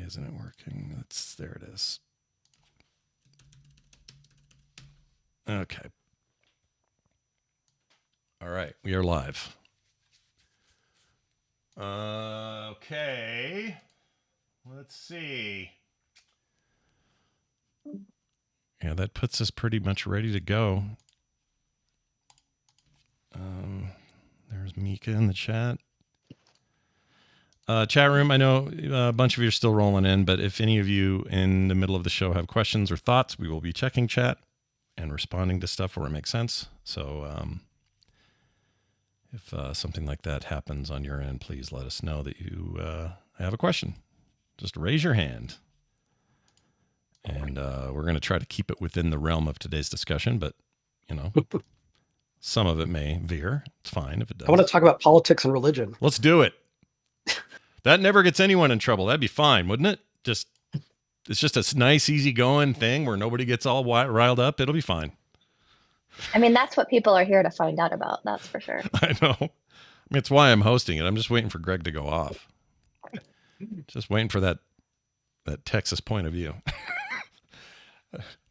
isn't it working? There it is. Okay. All right, we are live. Okay. Let's see. Yeah, that puts us pretty much ready to go. There's Mika in the chat. Chat room, I know a bunch of you are still rolling in, but if any of you in the middle of the show have questions or thoughts, we will be checking chat and responding to stuff where it makes sense. So if something like that happens on your end, please let us know that you have a question. Just raise your hand. And we're going to try to keep it within the realm of today's discussion, but, some of it may veer. It's fine if it does. I want to talk about politics and religion. Let's do it. That never gets anyone in trouble. That'd be fine, wouldn't it? It's just a nice, easygoing thing where nobody gets all riled up. It'll be fine. I mean, that's what people are here to find out about. That's for sure. I know. I mean, it's why I'm hosting it. I'm just waiting for Greg to go off. Just waiting for that Texas point of view.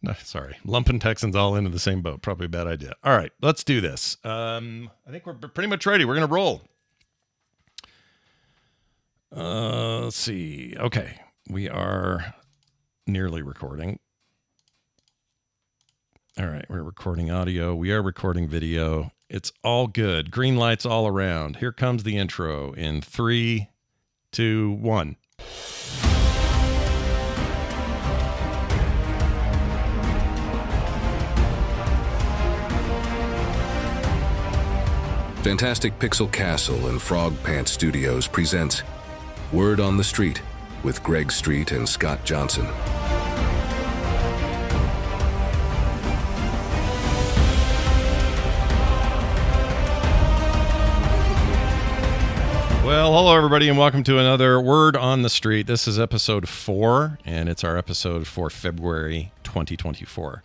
No, sorry. Lumping Texans all into the same boat. Probably a bad idea. All right, let's do this. I think we're pretty much ready. We're going to roll. Let's see. Okay. We are nearly recording. All right. We're recording audio. We are recording video. It's all good. Green lights all around. Here comes the intro in 3, 2, 1. Fantastic Pixel Castle and Frog Pants Studios presents Word on the Street with Greg Street and Scott Johnson. Well, hello, everybody, and welcome to another Word on the Street. This is episode 4, and it's our episode for February 2024.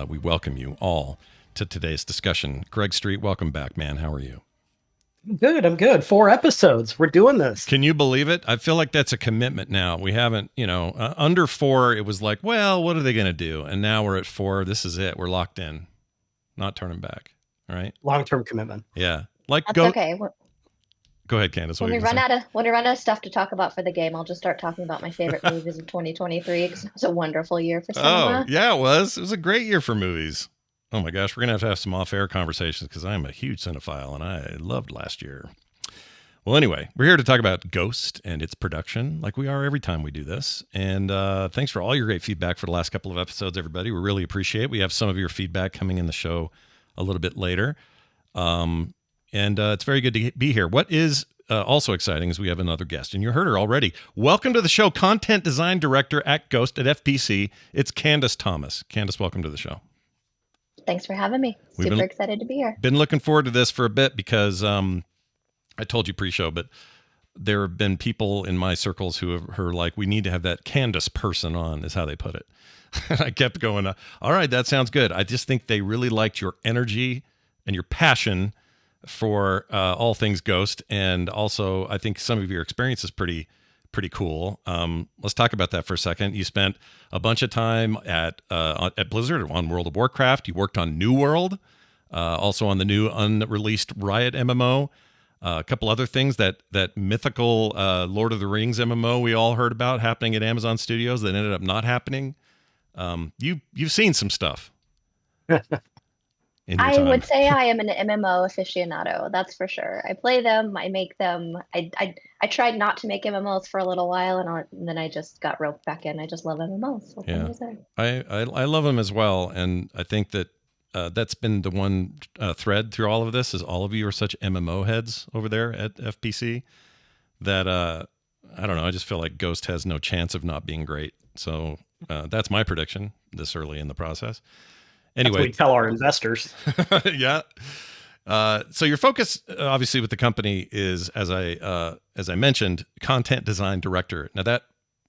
We welcome you all to today's discussion. Greg Street, welcome back, man. How are you? Good. I'm good. 4 episodes. We're doing this. Can you believe it? I feel like that's a commitment now. We haven't, under 4, it was like, well, what are they going to do? And now we're at 4. This is it. We're locked in. Not turning back. All right. Long-term commitment. Yeah. That's okay. Go ahead, Candace. When we run out of stuff to talk about for the game, I'll just start talking about my favorite movies of 2023 because it was a wonderful year for cinema. Oh, yeah, it was. It was a great year for movies. Oh my gosh, we're going to have some off-air conversations because I'm a huge cinephile and I loved last year. Well, anyway, we're here to talk about Ghost and its production like we are every time we do this. And thanks for all your great feedback for the last couple of episodes, everybody. We really appreciate it. We have some of your feedback coming in the show a little bit later. And it's very good to be here. What is also exciting is we have another guest, and you heard her already. Welcome to the show, Content Design Director at Ghost at FPC. It's Candace Thomas. Candace, welcome to the show. Thanks for having me. Super excited to be here. Been looking forward to this for a bit because I told you pre-show, but there have been people in my circles who are like, we need to have that Candace person on, is how they put it. And I kept going, all right, that sounds good. I just think they really liked your energy and your passion for all things Ghost. And also, I think some of your experience is pretty cool. Let's talk about that for a second. You spent a bunch of time at Blizzard on World of Warcraft. You worked on New World, also on the new unreleased Riot MMO. A couple other things, that mythical Lord of the Rings MMO we all heard about happening at Amazon Studios that ended up not happening. You've seen some stuff. I would say I am an MMO aficionado. That's for sure. I play them. I make them. I tried not to make MMOs for a little while, and then I just got roped back in. I just love MMOs. What can I say? I love them as well, and I think that that's been the one thread through all of this is all of you are such MMO heads over there at FPC that I don't know. I just feel like Ghost has no chance of not being great. So that's my prediction this early in the process. Anyway, that's what we tell our investors. Yeah. So your focus, obviously, with the company is, as I mentioned, content design director. Now that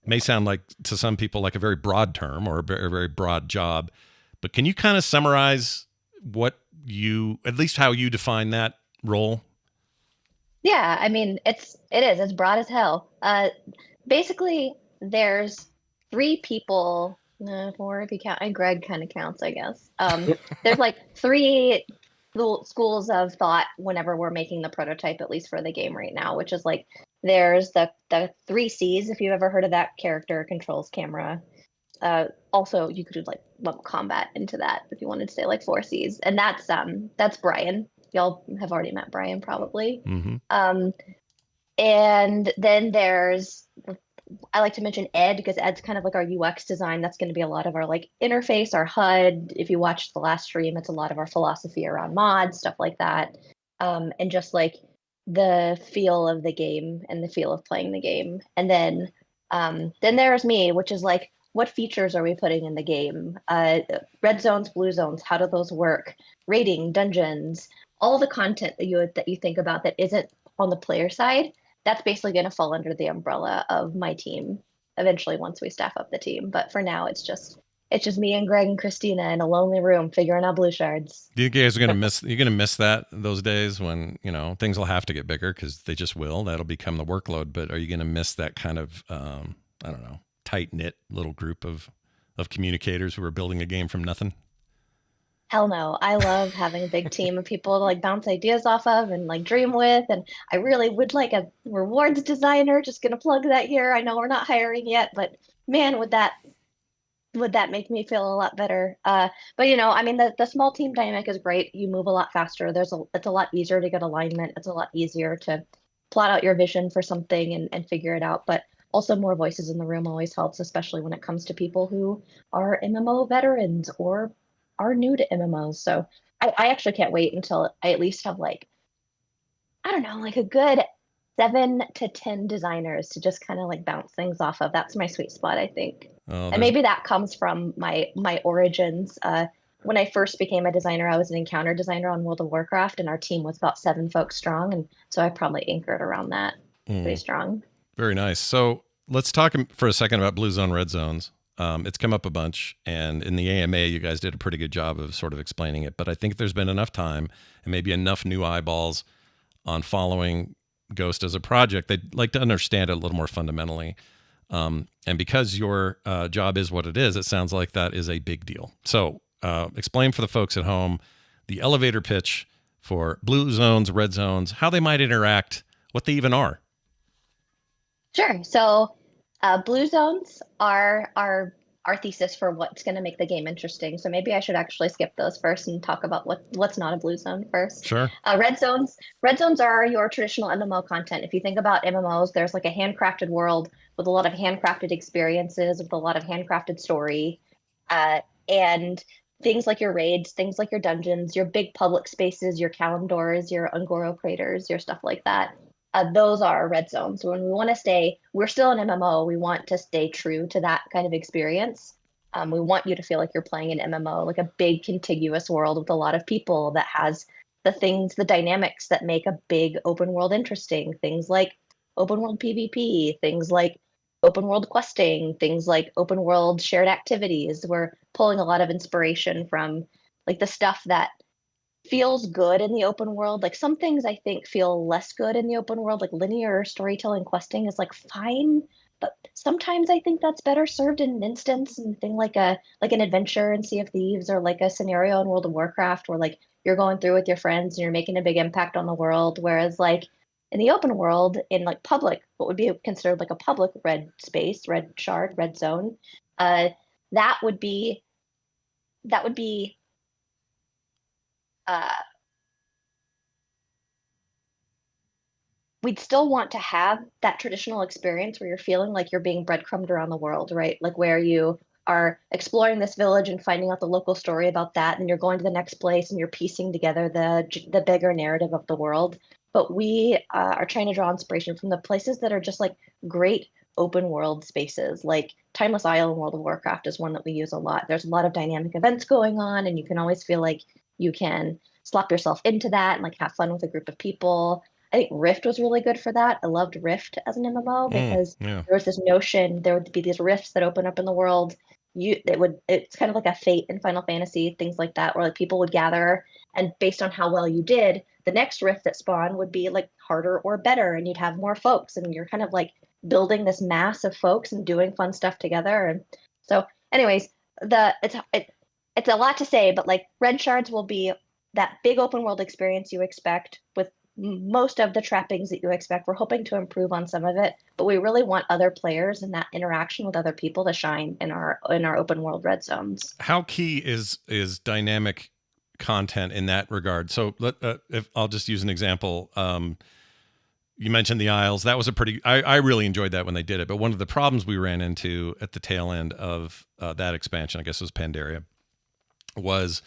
may sound like to some people like a very broad term or a very broad job, but can you kind of summarize at least how you define that role? Yeah, I mean, it's broad as hell. Basically, there's 3 people, 4 if you count, and Greg kind of counts, I guess. There's like 3 little schools of thought whenever we're making the prototype, at least for the game right now, which is like there's the 3 Cs, if you've ever heard of that: character, controls, camera. Also, you could like lump combat into that if you wanted to say like 4 Cs, and that's Brian. Y'all have already met Brian probably. Mm-hmm. And then there's, I like to mention Ed, because Ed's kind of like our UX design. That's going to be a lot of our like interface, our HUD. If you watched the last stream, it's a lot of our philosophy around mods, stuff like that. And just like the feel of the game and the feel of playing the game. And then there's me, which is like, what features are we putting in the game? Red zones, blue zones, how do those work? Rating, dungeons, all the content that you think about that isn't on the player side. That's basically going to fall under the umbrella of my team eventually once we staff up the team. But for now, it's just me and Greg and Christina in a lonely room figuring out blue shards. Do you guys are gonna miss? You're gonna miss those days when things will have to get bigger, because they just will. That'll become the workload. But are you gonna miss that kind of I don't know, tight knit little group of communicators who are building a game from nothing? Hell no. I love having a big team of people to like bounce ideas off of and like dream with. And I really would like a rewards designer. Just gonna plug that here. I know we're not hiring yet, but man, would that make me feel a lot better. But I mean, the small team dynamic is great. You move a lot faster. It's a lot easier to get alignment. It's a lot easier to plot out your vision for something and figure it out. But also more voices in the room always helps, especially when it comes to people who are MMO veterans or are new to MMOs. So I actually can't wait until I at least have like, I don't know, like a good 7 to 10 designers to just kind of like bounce things off of. That's my sweet spot, I think. And maybe that comes from my origins. When I first became a designer, I was an encounter designer on World of Warcraft, and our team was about 7 folks strong. And so I probably anchored around that pretty strong. Very nice. So let's talk for a second about blue zone, red zones. It's come up a bunch, and in the AMA, you guys did a pretty good job of sort of explaining it. But I think there's been enough time and maybe enough new eyeballs on following Ghost as a project. They'd like to understand it a little more fundamentally. And because your job is what it is, it sounds like that is a big deal. So explain for the folks at home the elevator pitch for blue zones, red zones, how they might interact, what they even are. Sure. So blue zones are our thesis for what's going to make the game interesting. So maybe I should actually skip those first and talk about what's not a blue zone first. Sure. Red zones are your traditional MMO content. If you think about MMOs, there's like a handcrafted world with a lot of handcrafted experiences, with a lot of handcrafted story, and things like your raids, things like your dungeons, your big public spaces, your Kalimdors, your Ungoro craters, your stuff like that. Those are red zones. When we want to stay, we're still an MMO. We want to stay true to that kind of experience. We want you to feel like you're playing an MMO, like a big contiguous world with a lot of people that has the dynamics that make a big open world interesting. Things like open world PvP, things like open world questing, things like open world shared activities. We're pulling a lot of inspiration from like the stuff that feels good in the open world. Like some things I think feel less good in the open world, like linear storytelling questing is like fine, but sometimes I think that's better served in an instance and thing like an adventure in Sea of Thieves, or like a scenario in World of Warcraft where like you're going through with your friends and you're making a big impact on the world. Whereas like in the open world, in like public, what would be considered like a public red space, red shard, red zone, that would be we'd still want to have that traditional experience where you're feeling like you're being breadcrumbed around the world, right? Like where you are exploring this village and finding out the local story about that, and you're going to the next place and you're piecing together the bigger narrative of the world. But we are trying to draw inspiration from the places that are just like great open world spaces. Like Timeless Isle in World of Warcraft is one that we use a lot. There's a lot of dynamic events going on, and you can always feel like you can slap yourself into that and like have fun with a group of people. I think Rift was really good for that. I loved Rift as an MMO because there was this notion there would be these rifts that open up in the world. It's kind of like a Fate in Final Fantasy, things like that, where like people would gather, and based on how well you did, the next rift that spawned would be like harder or better, and you'd have more folks, and you're kind of like building this mass of folks and doing fun stuff together. And so, anyways, it's a lot to say, but like Red Shards will be that big open world experience you expect with most of the trappings that you expect. We're hoping to improve on some of it, but we really want other players and that interaction with other people to shine in our open world red zones. How key is dynamic content in that regard? So if I'll just use an example. You mentioned the Isles. That was I really enjoyed that when they did it. But one of the problems we ran into at the tail end of that expansion, I guess it was Pandaria, was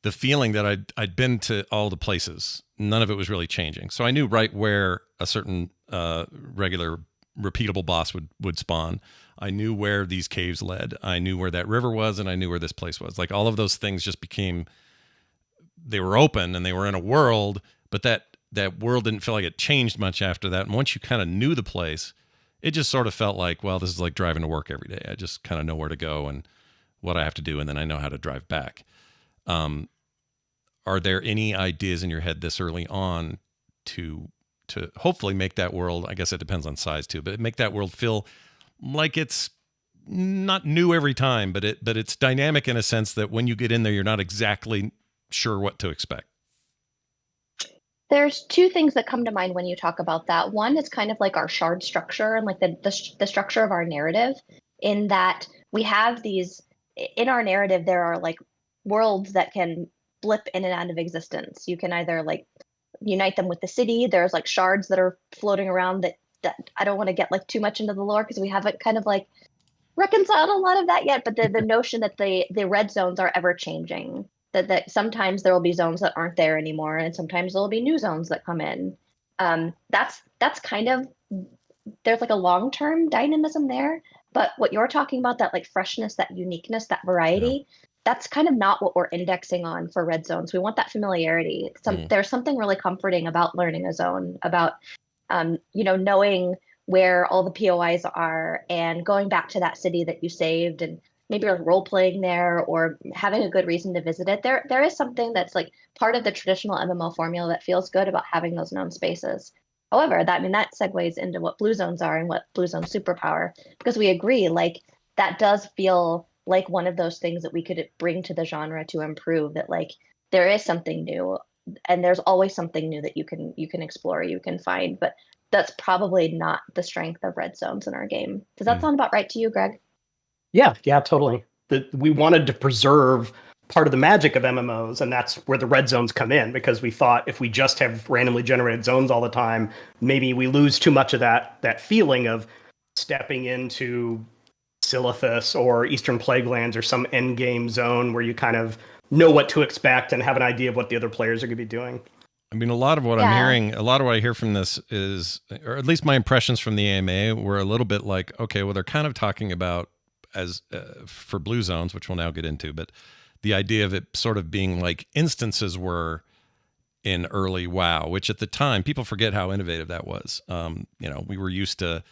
the feeling that I'd been to all the places. None of it was really changing. So I knew right where a certain regular repeatable boss would spawn. I knew where these caves led. I knew where that river was, and I knew where this place was. Like all of those things just they were open and they were in a world, but that world didn't feel like it changed much after that. And once you kind of knew the place, it just sort of felt like, well, this is like driving to work every day. I just kind of know where to go and what I have to do, and then I know how to drive back. Are there any ideas in your head this early on to hopefully make that world, I guess it depends on size too, but make that world feel like it's not new every time, but it's dynamic in a sense that when you get in there, you're not exactly sure what to expect? There's two things that come to mind when you talk about that. One is kind of like our shard structure and like the structure of our narrative, in that we have these, in our narrative, there are like worlds that can blip in and out of existence. You can either like unite them with the city. There's like shards that are floating around that I don't want to get like too much into the lore because we haven't kind of like reconciled a lot of that yet. But the notion that the red zones are ever changing, that sometimes there will be zones that aren't there anymore, and sometimes there will be new zones that come in. That's kind of, there's like a long-term dynamism there. But what you're talking about, that like freshness, that uniqueness, that variety, that's kind of not what we're indexing on for red zones. We want that familiarity. There's something really comforting about learning a zone, about knowing where all the POIs are and going back to that city that you saved, and maybe like role playing there or having a good reason to visit it. There is something that's like part of the traditional MMO formula that feels good about having those known spaces. However, that segues into what blue zones are and what blue zone superpower, because we agree, like that does feel like one of those things that we could bring to the genre to improve, that like there is something new, and there's always something new that you can explore, you can find, but that's probably not the strength of red zones in our game. Does that sound about right to you, Greg? Yeah, totally. We wanted to preserve part of the magic of MMOs, and that's where the red zones come in, because we thought if we just have randomly generated zones all the time, maybe we lose too much of that feeling of stepping into Silithus or Eastern Plaguelands or some end game zone where you kind of know what to expect and have an idea of what the other players are going to be doing. I mean, a lot of what I'm hearing, a lot of what I hear from this is, or at least my impressions from the AMA were a little bit like, okay, well, they're kind of talking about as for blue zones, which we'll now get into, but the idea of it sort of being like instances were in early WoW, which at the time, people forget how innovative that was. We were used to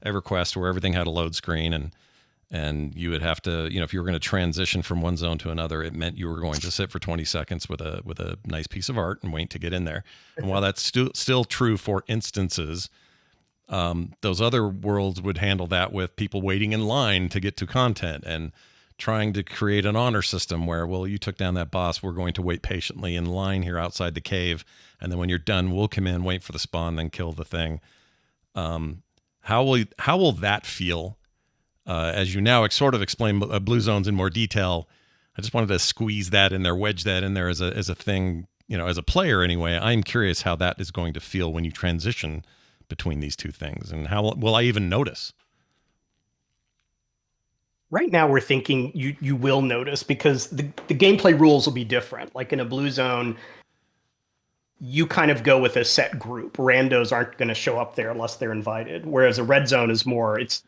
EverQuest where everything had a load screen, and you would have to, if you were going to transition from one zone to another, it meant you were going to sit for 20 seconds with a nice piece of art and wait to get in there. And while that's still true for instances, those other worlds would handle that with people waiting in line to get to content and trying to create an honor system where, well, you took down that boss, we're going to wait patiently in line here outside the cave, and then when you're done, we'll come in, wait for the spawn, then kill the thing. How will that feel? As you now sort of explain blue zones in more detail, I just wanted to squeeze that in there, wedge that in there as a thing, as a player anyway. I'm curious how that is going to feel when you transition between these two things, and how will I even notice? Right now, we're thinking you will notice, because the gameplay rules will be different. Like in a blue zone, you kind of go with a set group. Randos aren't going to show up there unless they're invited. Whereas a red zone is more, it's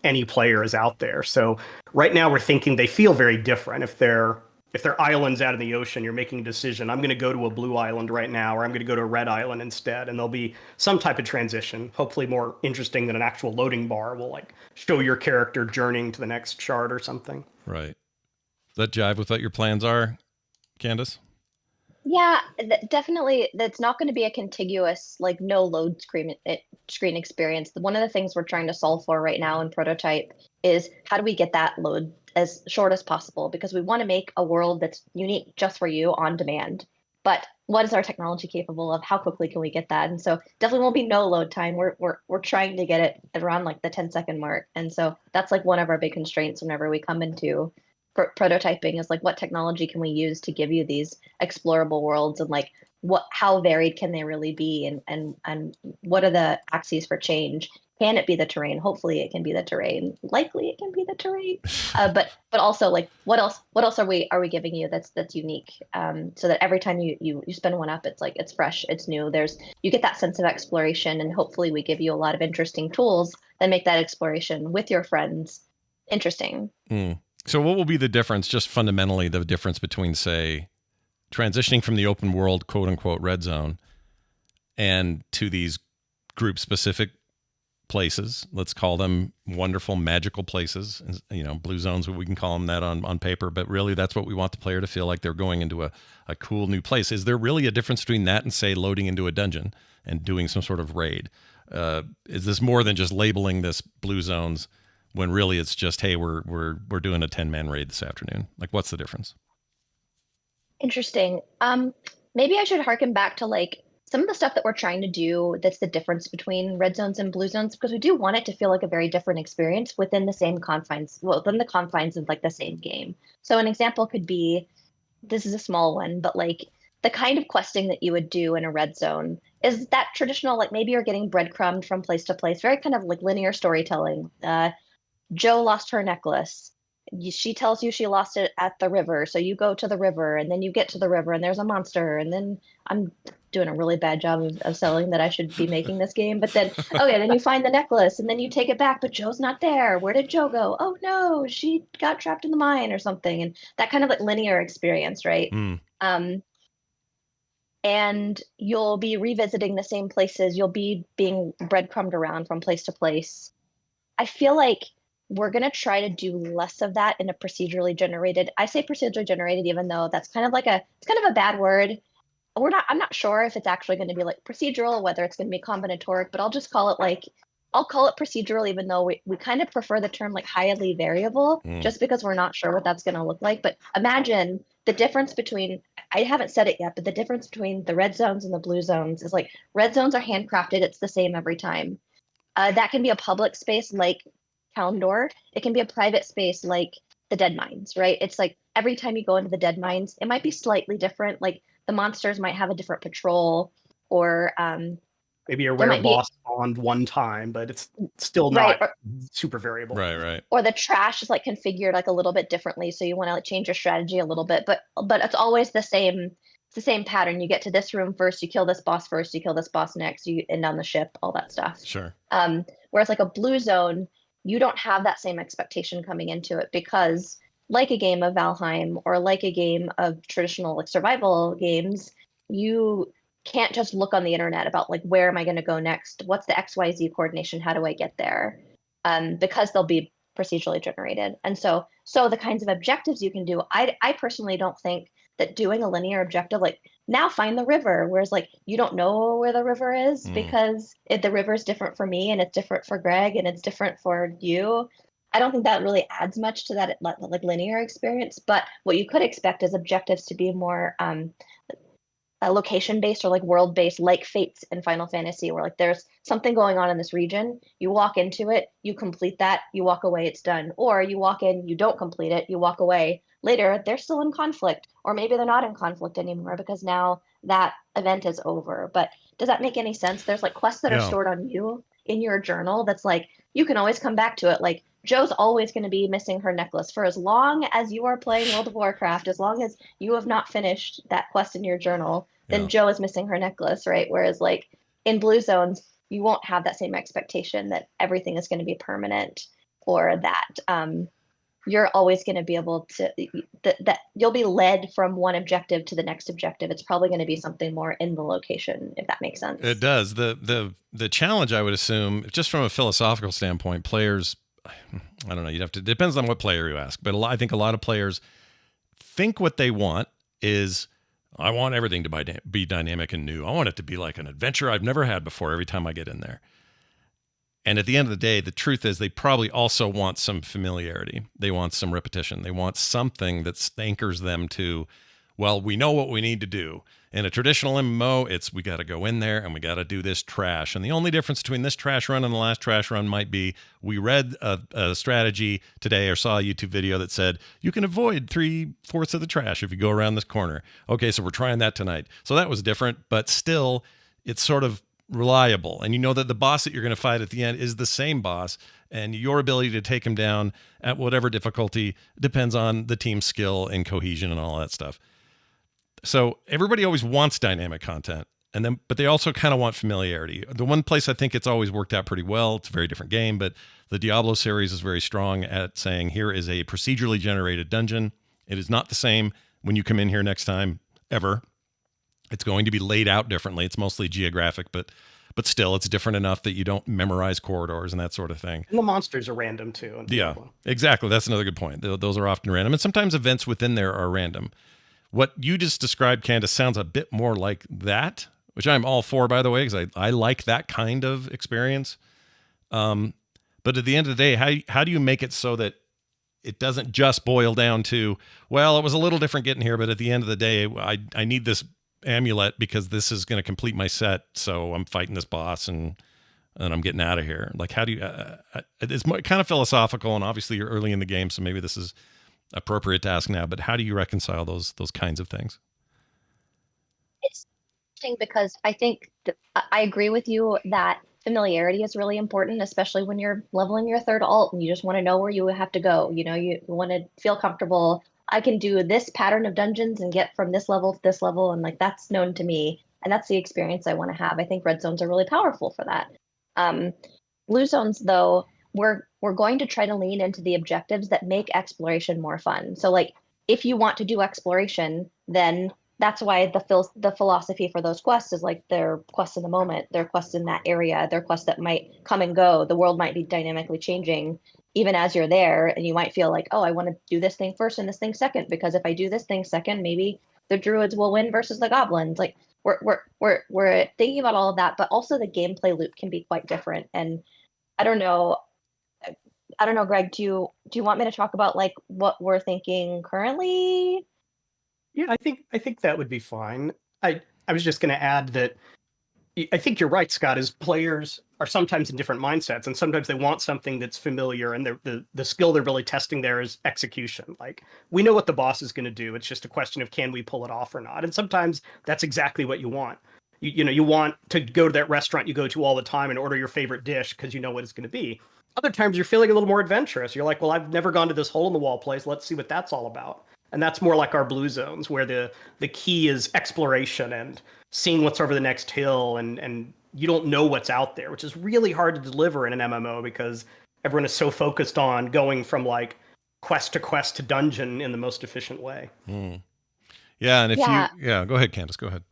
any player is out there. So right now we're thinking they feel very different. If they're islands out in the ocean, you're making a decision. I'm going to go to a blue island right now, or I'm going to go to a red island instead. And there'll be some type of transition, hopefully more interesting than an actual loading bar will like show your character journeying to the next shard or something. Right. Does that jive with what your plans are, Candace? Yeah, definitely. That's not going to be a contiguous, like no load screen experience. One of the things we're trying to solve for right now in prototype is how do we get that load as short as possible? Because we want to make a world that's unique just for you on demand. But what is our technology capable of? How quickly can we get that? And so definitely won't be no load time. We're trying to get it around like the 10-second mark. And so that's like one of our big constraints whenever we come into prototyping is like what technology can we use to give you these explorable worlds, and like how varied can they really be, and what are the axes for change? Can it be the terrain? Hopefully it can be the terrain. Likely it can be the terrain. But also like what else are we giving you that's unique, so that every time you spin one up, it's like it's fresh, it's new. You get that sense of exploration, and hopefully we give you a lot of interesting tools that make that exploration with your friends interesting. So what will be the difference, just fundamentally, the difference between, say, transitioning from the open world, quote unquote, red zone, and to these group specific places? Let's call them wonderful, magical places. Blue zones, we can call them that on paper, but really that's what we want the player to feel like they're going into a cool new place. Is there really a difference between that and, say, loading into a dungeon and doing some sort of raid? Is this more than just labeling this blue zones, when really it's just, hey, we're doing a 10-man raid this afternoon? Like, what's the difference? Interesting. Maybe I should harken back to like some of the stuff that we're trying to do that's the difference between red zones and blue zones, because we do want it to feel like a very different experience within the same confines, within the confines of like the same game. So an example could be, this is a small one, but like the kind of questing that you would do in a red zone is that traditional, like maybe you're getting breadcrumbed from place to place, very kind of like linear storytelling. Joe lost her necklace. She tells you she lost it at the river. So you go to the river, and then you get to the river and there's a monster. And then I'm doing a really bad job of selling that I should be making this game. But then, okay, then you find the necklace and then you take it back, but Joe's not there. Where did Joe go? Oh no, she got trapped in the mine or something. And that kind of like linear experience, right? And you'll be revisiting the same places. You'll be being breadcrumbed around from place to place. I feel like we're going to try to do less of that in a procedurally generated. I say procedurally generated, even though that's kind of like it's kind of a bad word. I'm not sure if it's actually going to be like procedural, whether it's going to be combinatoric, but I'll just call it I'll call it procedural, even though we kind of prefer the term like highly variable, just because we're not sure what that's going to look like. But imagine the difference between, I haven't said it yet, but the difference between the red zones and the blue zones is like red zones are handcrafted. It's the same every time. That can be a public space like Kalimdor. It can be a private space like the Dead Mines, right? It's like every time you go into the Dead Mines, it might be slightly different. Like the monsters might have a different patrol, or maybe you're wearing boss spawned one time, but it's still not super variable. Right. Or the trash is like configured like a little bit differently, so you want to like change your strategy a little bit, but it's always the same. It's the same pattern. You get to this room first, you kill this boss first, you kill this boss next, you end on the ship, all that stuff. Sure. Whereas like a blue zone, you don't have that same expectation coming into it, because like a game of Valheim or like a game of traditional like survival games, you can't just look on the internet about like, where am I going to go next? What's the XYZ coordination? How do I get there? Because they'll be procedurally generated. And so the kinds of objectives you can do, I personally don't think that doing a linear objective, like now find the river, whereas like you don't know where the river is because the river is different for me and it's different for Greg and it's different for you. I don't think that really adds much to that like linear experience. But what you could expect is objectives to be more location based or like world based, like Fates in Final Fantasy, where like there's something going on in this region, you walk into it, you complete that, you walk away, it's done. Or you walk in, you don't complete it, you walk away. Later, they're still in conflict, or maybe they're not in conflict anymore because now that event is over. But does that make any sense? There's like quests that are stored on you in your journal that's like, you can always come back to it. Like Joe's always going to be missing her necklace for as long as you are playing World of Warcraft, as long as you have not finished that quest in your journal, then Joe is missing her necklace, right? Whereas like in blue zones, you won't have that same expectation that everything is going to be permanent, or that you're always going to be able to, that you'll be led from one objective to the next objective. It's probably going to be something more in the location, if that makes sense. It does. The challenge, I would assume, just from a philosophical standpoint, players, I don't know, it depends on what player you ask, but I think a lot of players think what they want is I want everything to be dynamic and new. I want it to be like an adventure I've never had before every time I get in there. And at the end of the day, the truth is they probably also want some familiarity. They want some repetition. They want something that anchors them to, well, we know what we need to do. In a traditional MMO, it's we got to go in there and we got to do this trash. And the only difference between this trash run and the last trash run might be we read a strategy today or saw a YouTube video that said you can avoid 3/4 of the trash if you go around this corner. Okay, so we're trying that tonight. So that was different, but still, it's sort of reliable. And you know that the boss that you're going to fight at the end is the same boss, and your ability to take him down at whatever difficulty depends on the team's skill and cohesion and all that stuff. So everybody always wants dynamic content, but they also kind of want familiarity. The one place I think it's always worked out pretty well, it's a very different game, but the Diablo series is very strong at saying here is a procedurally generated dungeon. It is not the same when you come in here next time, ever. It's going to be laid out differently. It's mostly geographic, but still, it's different enough that you don't memorize corridors and that sort of thing. And the monsters are random too. Yeah, exactly. That's another good point. Those are often random, and sometimes events within there are random. What you just described, Candace, sounds a bit more like that, which I'm all for, by the way, because I like that kind of experience. But at the end of the day, how do you make it so that it doesn't just boil down to, well, it was a little different getting here, but at the end of the day, I need this amulet because this is going to complete my set, so I'm fighting this boss and I'm getting out of here. Like, how do you it's kind of philosophical, and obviously you're early in the game, so maybe this is appropriate to ask now, but how do you reconcile those kinds of things? It's interesting because I think I agree with you that familiarity is really important, especially when you're leveling your third alt and you just want to know where you have to go. You want to feel comfortable. I can do this pattern of dungeons and get from this level to this level, and like that's known to me, and that's the experience I want to have. I think red zones are really powerful for that. Blue zones, though, we're going to try to lean into the objectives that make exploration more fun. So, like, if you want to do exploration, then that's why the philosophy for those quests is like they're quests in the moment, they're quests in that area, they're quests that might come and go. The world might be dynamically changing even as you're there, and you might feel like, oh, I want to do this thing first and this thing second, because if I do this thing second, maybe the druids will win versus the goblins. Like we're thinking about all of that, but also the gameplay loop can be quite different. And I don't know, Greg, do you want me to talk about like what we're thinking currently? Yeah, I think that would be fine. I was just going to add that I think you're right, Scott, is players are sometimes in different mindsets, and sometimes they want something that's familiar, and the skill they're really testing there is execution. Like, we know what the boss is going to do. It's just a question of can we pull it off or not. And sometimes that's exactly what you want. You want to go to that restaurant you go to all the time and order your favorite dish because you know what it's going to be. Other times you're feeling a little more adventurous. You're like, well, I've never gone to this hole in the wall place. Let's see what that's all about. And that's more like our blue zones, where the key is exploration and seeing what's over the next hill, and you don't know what's out there, which is really hard to deliver in an MMO because everyone is so focused on going from like quest to quest to dungeon in the most efficient way. Yeah, and go ahead, Candace, go ahead.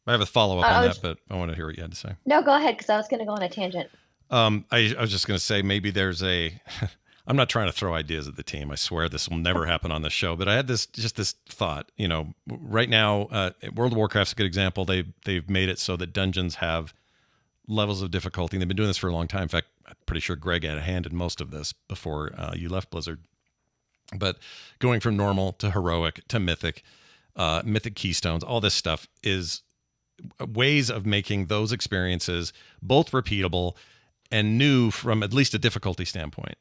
I have a follow-up on that, but I want to hear what you had to say. No, go ahead, because I was going to go on a tangent. I was just going to say maybe there's I'm not trying to throw ideas at the team. I swear this will never happen on this show. But I had this thought. Right now, World of Warcraft's a good example. They've made it so that dungeons have levels of difficulty. And they've been doing this for a long time. In fact, I'm pretty sure Greg had a hand in most of this before you left Blizzard. But going from normal to heroic to mythic, mythic keystones, all this stuff is ways of making those experiences both repeatable and new from at least a difficulty standpoint.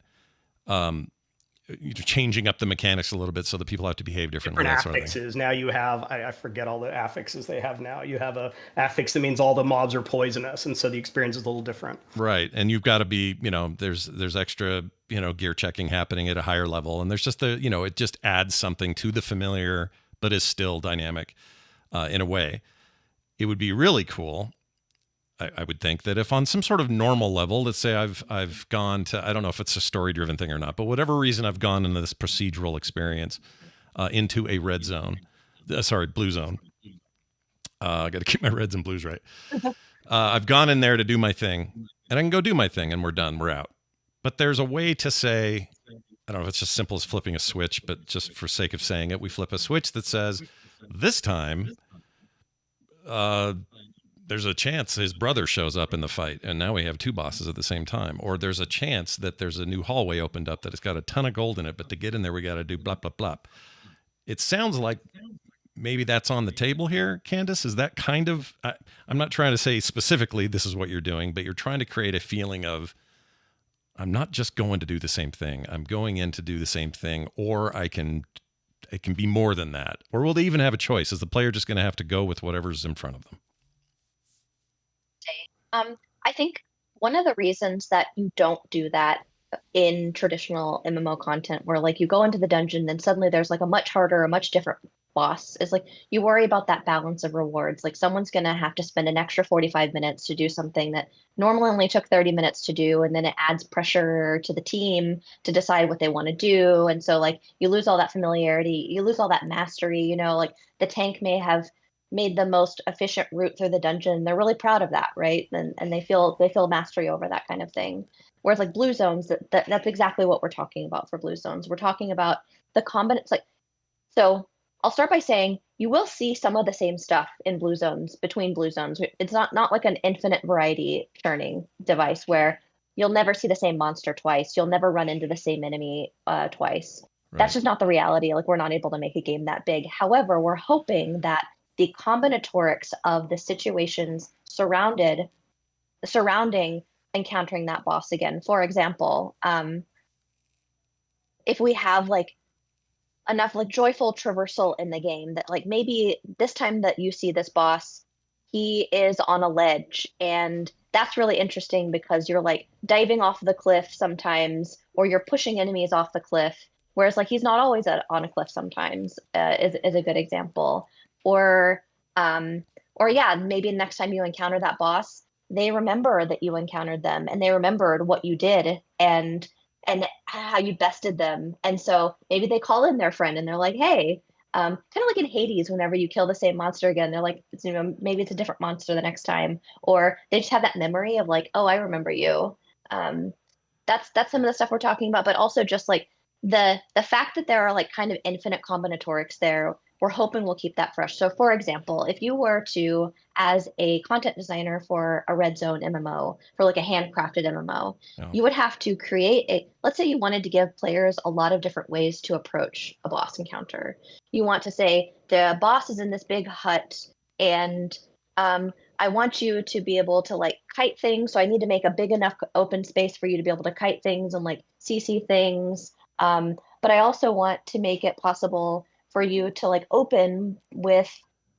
Changing up the mechanics a little bit so that people have to behave differently. Different affixes. Now you have, I forget all the affixes they have now. You have a affix that means all the mobs are poisonous, and so the experience is a little different. Right, and you've got to be, there's extra, gear checking happening at a higher level, and there's just it just adds something to the familiar, but is still dynamic in a way. It would be really cool. I would think that if on some sort of normal level, let's say I've gone to, I don't know if it's a story-driven thing or not, but whatever reason I've gone into this procedural experience into a blue zone. I got to keep my reds and blues right. I've gone in there to do my thing, and I can go do my thing, and we're done, we're out. But there's a way to say, I don't know if it's just simple as flipping a switch, but just for sake of saying it, we flip a switch that says, this time there's a chance his brother shows up in the fight, and now we have two bosses at the same time. Or there's a chance that there's a new hallway opened up that has got a ton of gold in it, but to get in there, we got to do blah, blah, blah. It sounds like maybe that's on the table here, Candace. Is that kind of, I'm not trying to say specifically this is what you're doing, but you're trying to create a feeling of, I'm not just going to do the same thing. I'm going in to do the same thing, or it can be more than that. Or will they even have a choice? Is the player just going to have to go with whatever's in front of them? I think one of the reasons that you don't do that in traditional MMO content, where like you go into the dungeon, then suddenly there's like a much harder, a much different boss, is like you worry about that balance of rewards. Like someone's going to have to spend an extra 45 minutes to do something that normally only took 30 minutes to do, and then it adds pressure to the team to decide what they want to do. And so like you lose all that familiarity, you lose all that mastery. You know, like the tank may have made the most efficient route through the dungeon. They're really proud of that, right? And they feel mastery over that kind of thing. Whereas like blue zones, that's exactly what we're talking about for blue zones. We're talking about the combinations. Like, so I'll start by saying you will see some of the same stuff in blue zones, between blue zones. It's not like an infinite variety churning device where you'll never see the same monster twice. You'll never run into the same enemy twice. Right. That's just not the reality. Like we're not able to make a game that big. However, we're hoping that the combinatorics of the situations surrounding encountering that boss again. For example, if we have like enough like joyful traversal in the game that like maybe this time that you see this boss, he is on a ledge, and that's really interesting because you're like diving off the cliff sometimes, or you're pushing enemies off the cliff, whereas like he's not always on a cliff sometimes, is a good example. Or yeah, maybe next time you encounter that boss, they remember that you encountered them, and they remembered what you did and how you bested them. And so maybe they call in their friend and they're like, hey, kind of like in Hades, whenever you kill the same monster again, they're like, you know, maybe it's a different monster the next time. Or they just have that memory of like, oh, I remember you. That's some of the stuff we're talking about, but also just like the fact that there are like kind of infinite combinatorics there, we're hoping we'll keep that fresh. So for example, if you were to, as a content designer for a red zone MMO, for like a handcrafted MMO, you would have to create let's say you wanted to give players a lot of different ways to approach a boss encounter. You want to say, the boss is in this big hut, and I want you to be able to like kite things. So I need to make a big enough open space for you to be able to kite things and like CC things. But I also want to make it possible for you to like open with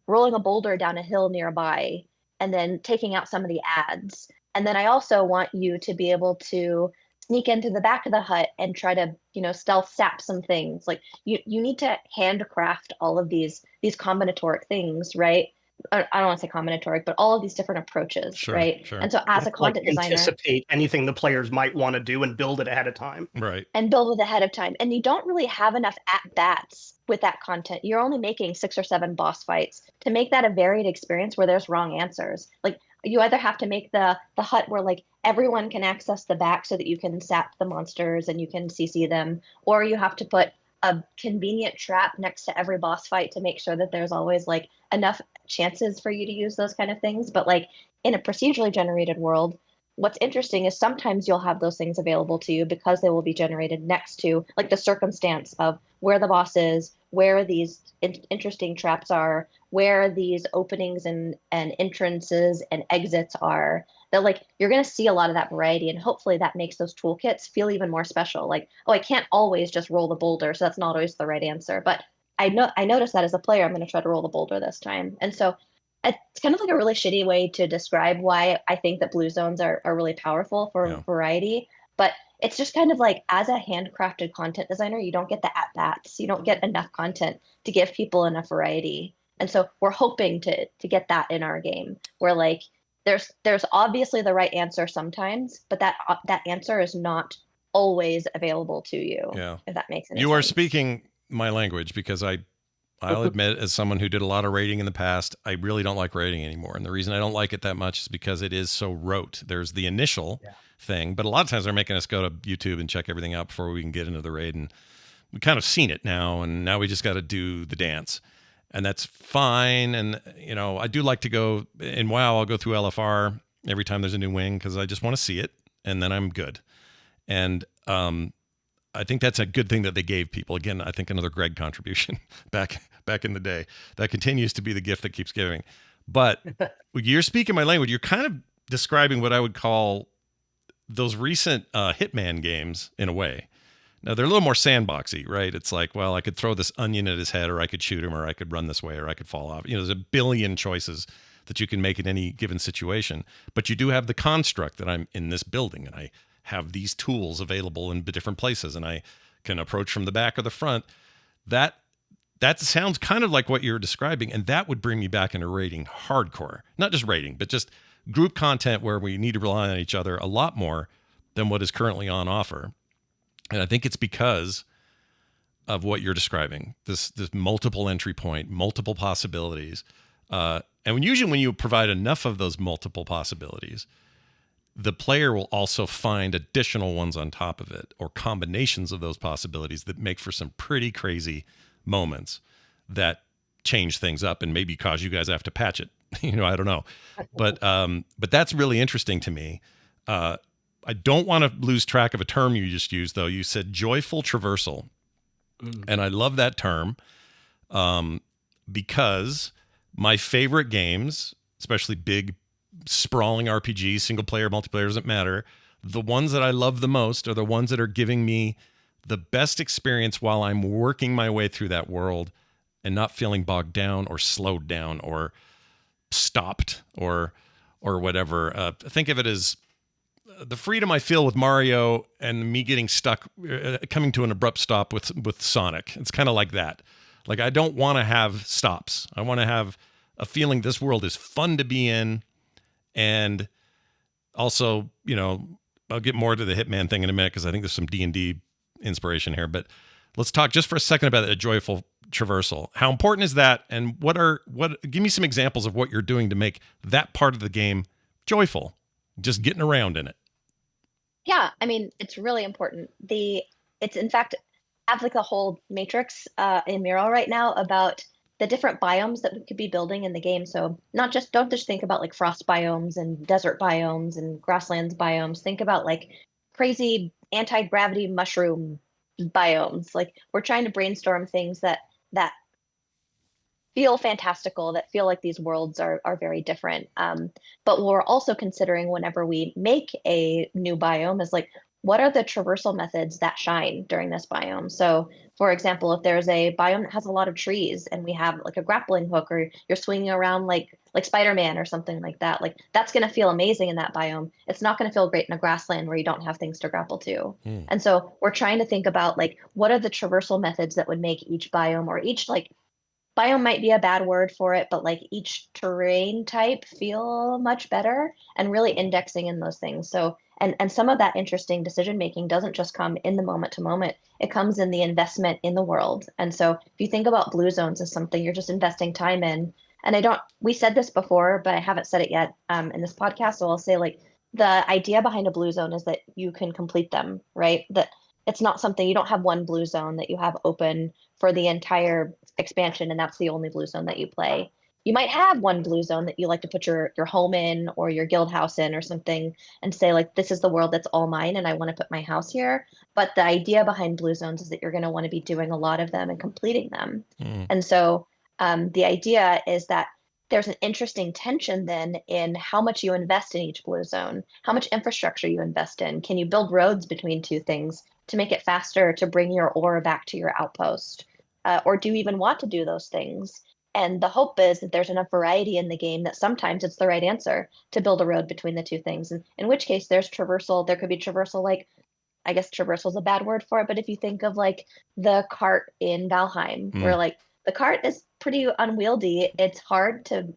rolling a boulder down a hill nearby and then taking out some of the ads. And then I also want you to be able to sneak into the back of the hut and try to, you know, stealth sap some things. Like you need to handcraft all of these combinatoric things, right? I don't want to say combinatoric, but all of these different approaches, sure, right? Sure. And so as a content designer, anticipate anything the players might want to do and build it ahead of time. Right. And build it ahead of time. And you don't really have enough at-bats with that content. You're only making 6 or 7 boss fights to make that a varied experience where there's wrong answers. Like you either have to make the hut where like everyone can access the back so that you can sap the monsters and you can CC them, or you have to put a convenient trap next to every boss fight to make sure that there's always like enough chances for you to use those kind of things. But like in a procedurally generated world, what's interesting is sometimes you'll have those things available to you because they will be generated next to like the circumstance of where the boss is, where these interesting traps are, where these openings and entrances and exits are. That like you're going to see a lot of that variety, and hopefully that makes those toolkits feel even more special. Like, oh, I can't always just roll the boulder, so that's not always the right answer. But I noticed that as a player, I'm going to try to roll the boulder this time. And so it's kind of like a really shitty way to describe why I think that blue zones are really powerful for variety. But it's just kind of like, as a handcrafted content designer, you don't get the at-bats. You don't get enough content to give people enough variety. And so we're hoping to get that in our game, where like there's obviously the right answer sometimes, but that answer is not always available to you. Yeah. If that makes any sense. You are speaking my language, because I'll admit, as someone who did a lot of raiding in the past, I really don't like raiding anymore. And the reason I don't like it that much is because it is so rote. There's the initial thing, but a lot of times they're making us go to YouTube and check everything out before we can get into the raid. And we've kind of seen it now, and now we just got to do the dance. and that's fine. And, I do like to go in WoW. I'll go through LFR every time there's a new wing because I just want to see it, and then I'm good. And I think that's a good thing that they gave people. Again, I think another Greg contribution back in the day. That continues to be the gift that keeps giving. But you're speaking my language. You're kind of describing what I would call those recent Hitman games in a way. Now, they're a little more sandboxy, right? It's like, well, I could throw this onion at his head, or I could shoot him, or I could run this way, or I could fall off. There's a billion choices that you can make in any given situation. But you do have the construct that I'm in this building, and I have these tools available in different places, and I can approach from the back or the front. That sounds kind of like what you're describing, and that would bring me back into raiding hardcore. Not just raiding, but just group content where we need to rely on each other a lot more than what is currently on offer. And I think it's because of what you're describing, this multiple entry point, multiple possibilities. And usually when you provide enough of those multiple possibilities, the player will also find additional ones on top of it, or combinations of those possibilities that make for some pretty crazy moments that change things up and maybe cause you guys to have to patch it. I don't know. But that's really interesting to me. I don't want to lose track of a term you just used, though. You said joyful traversal. And I love that term because my favorite games, especially big, sprawling RPGs, single player, multiplayer, doesn't matter. The ones that I love the most are the ones that are giving me the best experience while I'm working my way through that world and not feeling bogged down or slowed down or stopped or whatever. Think of it as the freedom I feel with Mario and me getting stuck, coming to an abrupt stop with Sonic. It's kind of like that. Like, I don't want to have stops. I want to have a feeling this world is fun to be in. And also, I'll get more to the Hitman thing in a minute because I think there's some D&D inspiration here. But let's talk just for a second about a joyful traversal. How important is that? And give me some examples of what you're doing to make that part of the game joyful, just getting around in it. Yeah, I mean, it's really important. It's in fact, I have like a whole matrix in Mural right now about the different biomes that we could be building in the game. So don't just think about like frost biomes and desert biomes and grasslands biomes. Think about like crazy anti-gravity mushroom biomes. Like, we're trying to brainstorm things that feel fantastical, that feel like these worlds are very different. But we're also considering, whenever we make a new biome, is like, what are the traversal methods that shine during this biome? So, for example, if there's a biome that has a lot of trees and we have like a grappling hook, or you're swinging around like Spider-Man or something like that, like, that's going to feel amazing in that biome. It's not going to feel great in a grassland where you don't have things to grapple to. And so we're trying to think about like, what are the traversal methods that would make each biome, or each, like, biome might be a bad word for it, but like each terrain type feel much better, and really indexing in those things. So, and some of that interesting decision making doesn't just come in the moment to moment. It comes in the investment in the world. And so if you think about blue zones as something you're just investing time in, and we said this before, but I haven't said it yet in this podcast. So I'll say, like, the idea behind a blue zone is that you can complete them, right? That it's not something, you don't have one blue zone that you have open for the entire expansion, and that's the only blue zone that you play. You might have one blue zone that you like to put your home in, or your guild house in, or something, and say, like, this is the world that's all mine and I want to put my house here. But the idea behind blue zones is that you're going to want to be doing a lot of them and completing them. And so the idea is that there's an interesting tension then in how much you invest in each blue zone, how much infrastructure you invest in. Can you build roads between two things to make it faster to bring your ore back to your outpost? Or do you even want to do those things? And the hope is that there's enough variety in the game that sometimes it's the right answer to build a road between the two things. And in which case there's traversal. There could be traversal, like, I guess traversal is a bad word for it, but if you think of like the cart in Valheim, where like the cart is pretty unwieldy, it's hard to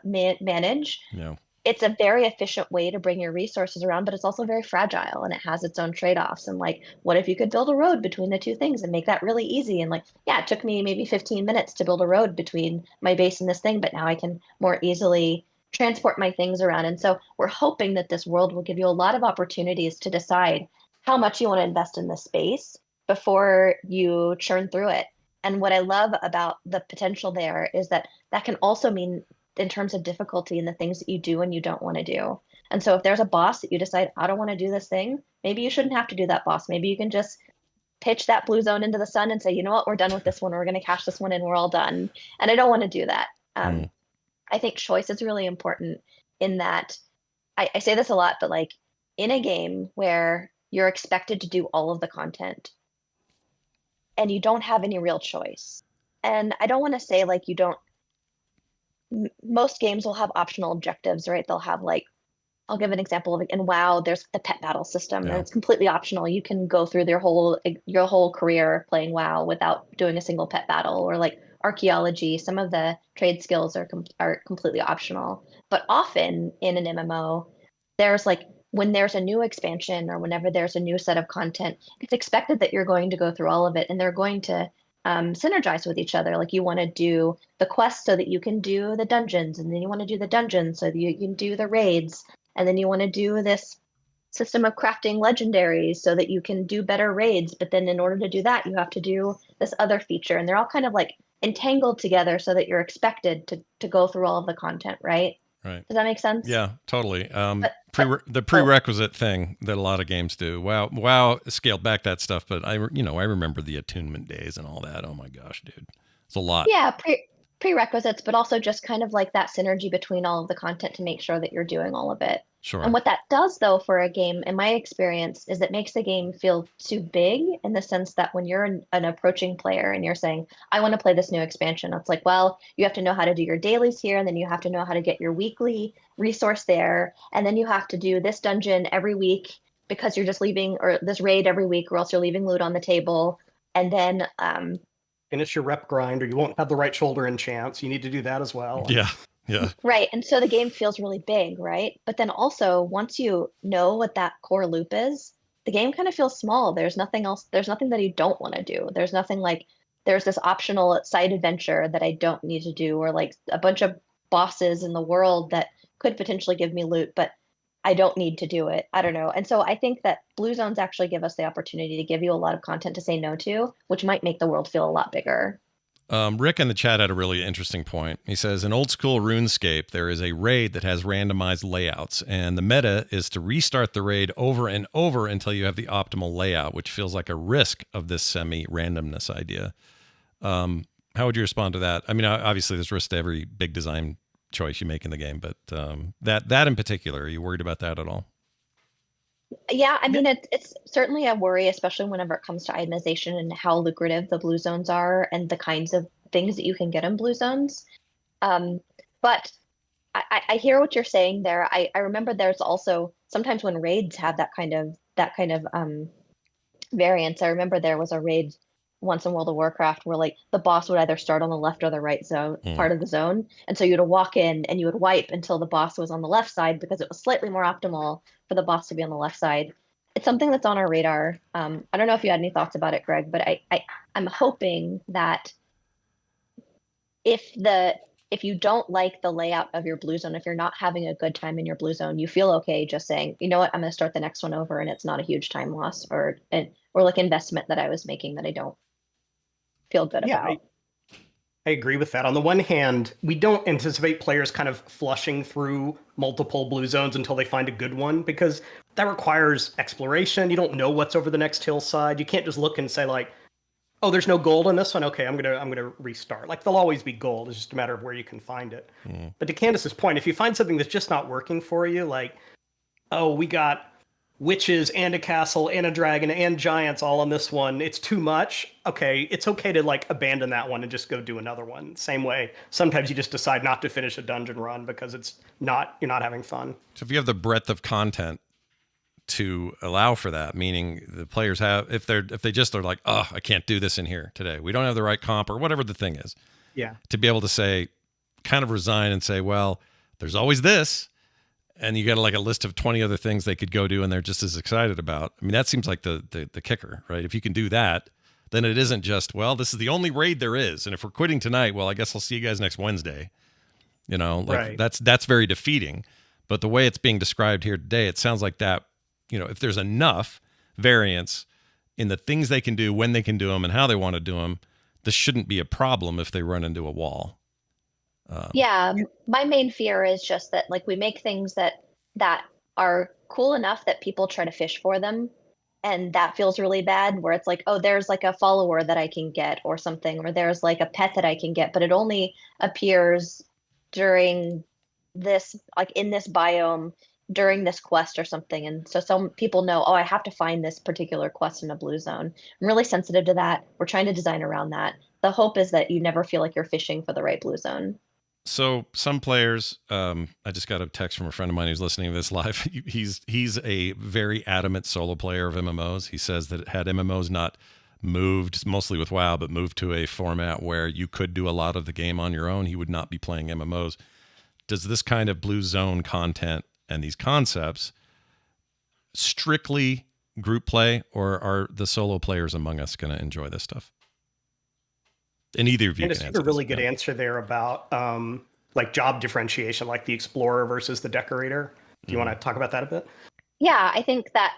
manage. Yeah. It's a very efficient way to bring your resources around, but it's also very fragile, and it has its own trade-offs. And like, what if you could build a road between the two things and make that really easy? And like, yeah, it took me maybe 15 minutes to build a road between my base and this thing, but now I can more easily transport my things around. And so we're hoping that this world will give you a lot of opportunities to decide how much you want to invest in this space before you churn through it. And what I love about the potential there is that that can also mean in terms of difficulty in the things that you do and you don't want to do. And so if there's a boss that you decide, I don't want to do this thing, maybe you shouldn't have to do that boss. Maybe you can just pitch that blue zone into the sun and say, you know what, we're done with this one. We're going to cash this one in. We're all done. And I don't want to do that. I think choice is really important in that I say this a lot, but like in a game where you're expected to do all of the content and you don't have any real choice. And I don't want to say like you don't, most games will have optional objectives, right? They'll have like, I'll give an example of in WoW, there's the pet battle system and it's completely optional. You can go through your whole career playing WoW without doing a single pet battle, or like archaeology. Some of the trade skills are completely optional. But often in an MMO, there's like when there's a new expansion or whenever there's a new set of content, it's expected that you're going to go through all of it and they're going to synergize with each other. Like you want to do the quest so that you can do the dungeons, and then you want to do the dungeons so that you can do the raids, and then you want to do this system of crafting legendaries so that you can do better raids. But then in order to do that, you have to do this other feature, and they're all kind of like entangled together so that you're expected to go through all of the content, right? Right. Does that make sense? Yeah, totally. The prerequisite thing that a lot of games do. WoW scaled back that stuff, but I remember the attunement days and all that. Oh my gosh, dude, it's a lot. Yeah, prerequisites, but also just kind of like that synergy between all of the content to make sure that you're doing all of it. Sure. And what that does, though, for a game, in my experience, is it makes the game feel too big in the sense that when you're an approaching player and you're saying, I want to play this new expansion, it's like, well, you have to know how to do your dailies here, and then you have to know how to get your weekly resource there, and then you have to do this dungeon every week because you're just leaving, or this raid every week, or else you're leaving loot on the table. And then finish your rep grind, or you won't have the right shoulder enchants. You need to do that as well. Yeah. Yeah. Right. And so the game feels really big, right? But then also, once you know what that core loop is, the game kind of feels small. There's nothing else. There's nothing that you don't want to do. There's nothing like there's this optional side adventure that I don't need to do, or like a bunch of bosses in the world that could potentially give me loot, but I don't need to do it. I don't know. And so I think that blue zones actually give us the opportunity to give you a lot of content to say no to, which might make the world feel a lot bigger. Rick in the chat had a really interesting point. He says, in old school RuneScape, there is a raid that has randomized layouts, and the meta is to restart the raid over and over until you have the optimal layout, which feels like a risk of this semi-randomness idea. How would you respond to that? I mean, obviously there's risk to every big design choice you make in the game, but that in particular, are you worried about that at all? Yeah, I mean, it's certainly a worry, especially whenever it comes to itemization and how lucrative the blue zones are and the kinds of things that you can get in blue zones. But I hear what you're saying there. I remember there's also sometimes when raids have that kind of variance. I remember there was a raid once in World of Warcraft where like the boss would either start on the left or the right zone part of the zone, and so you'd walk in and you would wipe until the boss was on the left side because it was slightly more optimal for the boss to be on the left side. It's something that's on our radar. I don't know if you had any thoughts about it, Greg, but I'm hoping that if you don't like the layout of your blue zone, if you're not having a good time in your blue zone, you feel okay just saying, you know what, I'm going to start the next one over, and it's not a huge time loss or like investment that I was making that I don't feel good about. I agree with that. On the one hand, we don't anticipate players kind of flushing through multiple blue zones until they find a good one, because that requires exploration. You don't know what's over the next hillside. You can't just look and say like, oh, there's no gold in this one. Okay, I'm gonna restart. Like there'll always be gold. It's just a matter of where you can find it. But to Candace's point, if you find something that's just not working for you, like, oh, we got witches and a castle and a dragon and giants all on this one, it's too much. Okay, it's okay to like abandon that one and just go do another one. Same way, sometimes you just decide not to finish a dungeon run because you're not having fun. So if you have the breadth of content to allow for that, meaning the players have, if they just are like, oh, I can't do this in here today, we don't have the right comp or whatever the thing is, to be able to say, kind of resign and say, well, there's always this, and you got like a list of 20 other things they could go do and they're just as excited about. I mean, that seems like the kicker, right? If you can do that, then it isn't just, well, this is the only raid there is, and if we're quitting tonight, well, I guess I'll see you guys next Wednesday. You know, like that's very defeating. But the way it's being described here today, it sounds like that, you know, if there's enough variance in the things they can do, when they can do them, and how they want to do them, this shouldn't be a problem if they run into a wall. Yeah, my main fear is just that like we make things that are cool enough that people try to fish for them, and that feels really bad where it's like, oh, there's like a follower that I can get or something, or there's like a pet that I can get, but it only appears during this, like in this biome during this quest or something. And so some people know, oh, I have to find this particular quest in a blue zone. I'm really sensitive to that. We're trying to design around that. The hope is that you never feel like you're fishing for the right blue zone. So some players, I just got a text from a friend of mine who's listening to this live. He's a very adamant solo player of MMOs. He says that had MMOs not moved, mostly with WoW, but moved to a format where you could do a lot of the game on your own, he would not be playing MMOs. Does this kind of blue zone content and these concepts strictly group play, or are the solo players among us going to enjoy this stuff? And either of you And can it's answer a really this. good answer there about like job differentiation, like the explorer versus the decorator. Do you want to talk about that a bit? Yeah, I think that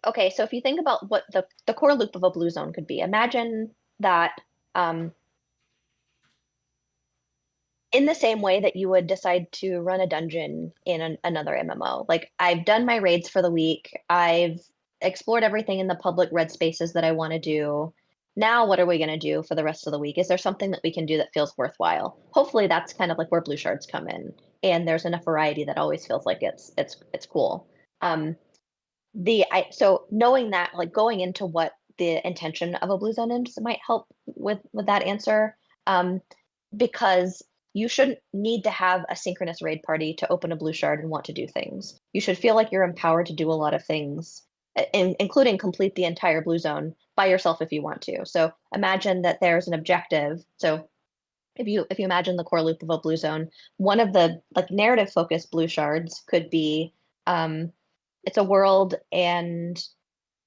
okay, so if you think about what the core loop of a blue zone could be, imagine that in the same way that you would decide to run a dungeon in another MMO. Like I've done my raids for the week, I've explored everything in the public red spaces that I want to do. Now, what are we going to do for the rest of the week? Is there something that we can do that feels worthwhile? Hopefully, that's kind of like where blue shards come in, and there's enough variety that always feels like it's cool. So knowing that, like going into what the intention of a blue zone is, might help with that answer, because you shouldn't need to have a synchronous raid party to open a blue shard and want to do things. You should feel like you're empowered to do a lot of things, including complete the entire blue zone by yourself if you want to. So imagine that there's an objective. So if you imagine the core loop of a blue zone, one of the like narrative focused blue shards could be it's a world and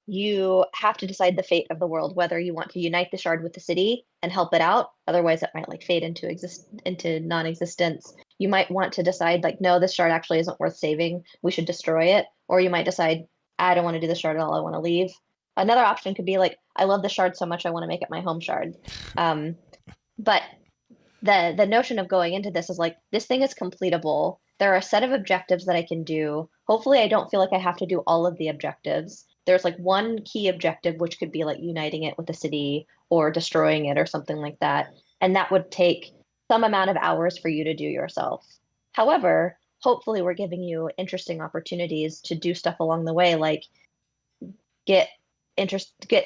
you have to decide the fate of the world, whether you want to unite the shard with the city and help it out. Otherwise, it might like fade into non-existence. You might want to decide like, no, this shard actually isn't worth saving. We should destroy it. Or you might decide, I don't want to do the shard at all. I want to leave. Another option could be like, I love the shard so much, I want to make it my home shard. But the notion of going into this is like, this thing is completable. There are a set of objectives that I can do. Hopefully, I don't feel like I have to do all of the objectives. There's like one key objective, which could be like uniting it with the city or destroying it or something like that. And that would take some amount of hours for you to do yourself. However, hopefully we're giving you interesting opportunities to do stuff along the way, like get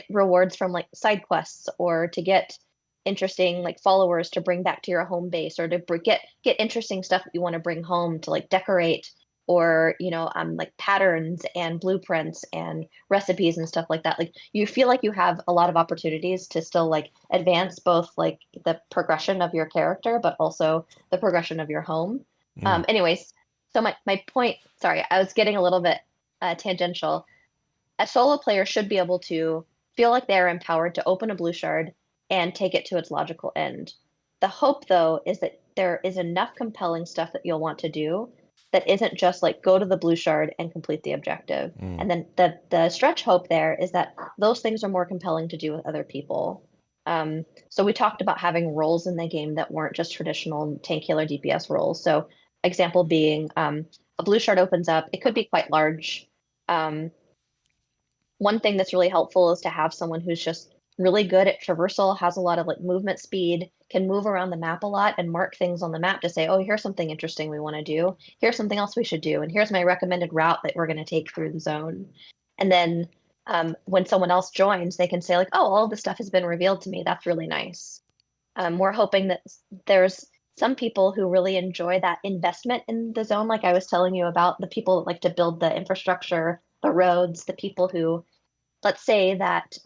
rewards from like side quests, or to get interesting like followers to bring back to your home base, or to get interesting stuff that you want to bring home to like decorate, or like patterns and blueprints and recipes and stuff like that. Like you feel like you have a lot of opportunities to still like advance both like the progression of your character but also the progression of your home. Anyways, so my point, sorry, I was getting a little bit tangential. A solo player should be able to feel like they're empowered to open a blue shard and take it to its logical end. The hope, though, is that there is enough compelling stuff that you'll want to do that isn't just like go to the blue shard and complete the objective. And then the stretch hope there is that those things are more compelling to do with other people. So we talked about having roles in the game that weren't just traditional tank healer DPS roles. So example being a blue shard opens up. It could be quite large. One thing that's really helpful is to have someone who's just really good at traversal, has a lot of like movement speed, can move around the map a lot and mark things on the map to say, oh, here's something interesting we want to do. Here's something else we should do. And here's my recommended route that we're going to take through the zone. And then when someone else joins, they can say like, oh, all this stuff has been revealed to me. That's really nice. We're hoping that there's some people who really enjoy that investment in the zone. Like I was telling you about, the people that like to build the infrastructure, the roads, the people who, let's say that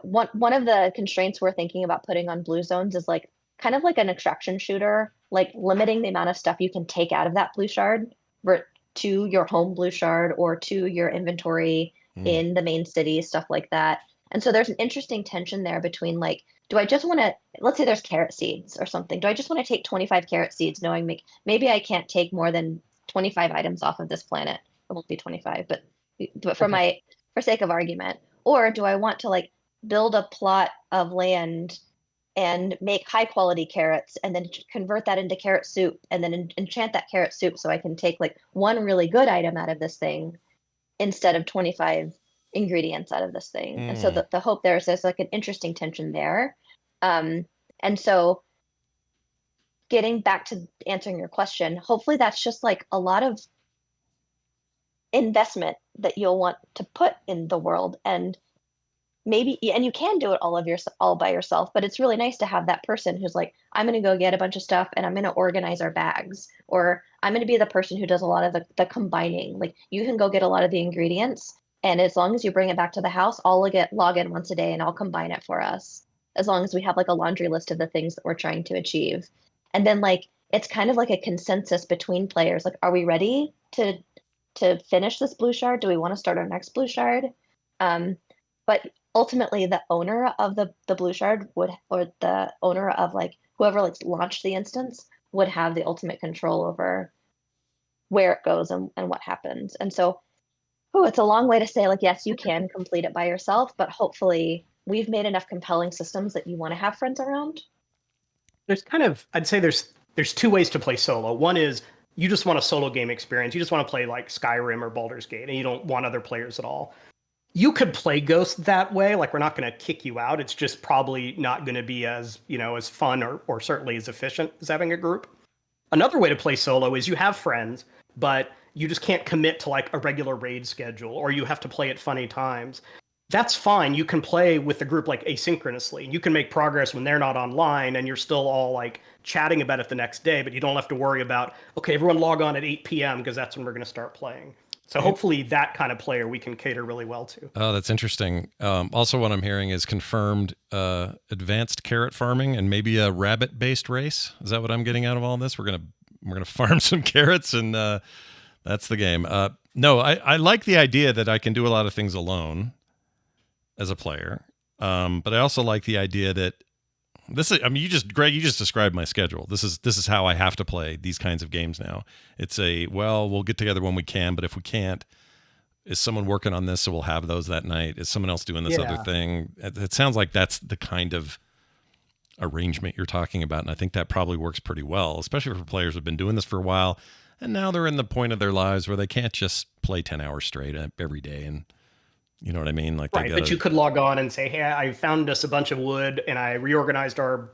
one of the constraints we're thinking about putting on blue zones is like kind of like an extraction shooter, like limiting the amount of stuff you can take out of that blue shard to your home blue shard or to your inventory in the main city, stuff like that. And so there's an interesting tension there between like, do I just want to, let's say there's carrot seeds or something. Do I just want to take 25 carrot seeds knowing maybe I can't take more than 25 items off of this planet? It won't be 25, but for my for sake of argument? Or do I want to like build a plot of land and make high quality carrots and then convert that into carrot soup and then enchant that carrot soup so I can take like one really good item out of this thing instead of 25 ingredients out of this thing. And so the hope there is there's like an interesting tension there. And so getting back to answering your question, hopefully that's just like a lot of investment that you'll want to put in the world, and maybe, and you can do it all by yourself, but it's really nice to have that person who's like, I'm going to go get a bunch of stuff and I'm going to organize our bags, or I'm going to be the person who does a lot of the combining. Like you can go get a lot of the ingredients, and as long as you bring it back to the house, I'll log in once a day and I'll combine it for us, as long as we have like a laundry list of the things that we're trying to achieve. And then like it's kind of like a consensus between players, like, are we ready to finish this blue shard? Do we want to start our next blue shard? But ultimately the owner of the blue shard would, or the owner of like whoever like launched the instance, would have the ultimate control over where it goes and what happens. And so it's a long way to say like, yes, you can complete it by yourself, but hopefully we've made enough compelling systems that you want to have friends around. There's kind of, I'd say there's two ways to play solo. One is you just want a solo game experience. You just want to play like Skyrim or Baldur's Gate, and you don't want other players at all. You could play Ghost that way. Like, we're not going to kick you out. It's just probably not going to be as, as fun or certainly as efficient as having a group. Another way to play solo is you have friends, but you just can't commit to like a regular raid schedule, or you have to play at funny times. That's fine. You can play with the group like asynchronously, and you can make progress when they're not online and you're still all like chatting about it the next day, but you don't have to worry about, okay, everyone log on at 8 p.m. because that's when we're going to start playing. So hopefully that kind of player we can cater really well to. Oh, that's interesting. Also, what I'm hearing is confirmed advanced carrot farming and maybe a rabbit-based race. Is that what I'm getting out of all this? We're gonna farm some carrots, and that's the game. No, I like the idea that I can do a lot of things alone as a player, but I also like the idea that this is. I mean, Greg, you just described my schedule. This is how I have to play these kinds of games now. It's we'll get together when we can, but if we can't, is someone working on this, so we'll have those that night? Is someone else doing this other thing? It sounds like that's the kind of arrangement you're talking about, and I think that probably works pretty well, especially for players who've been doing this for a while, and now they're in the point of their lives where they can't just play 10 hours straight every day, and you know what I mean? Like, right, but you could log on and say, hey, I found us a bunch of wood and I reorganized our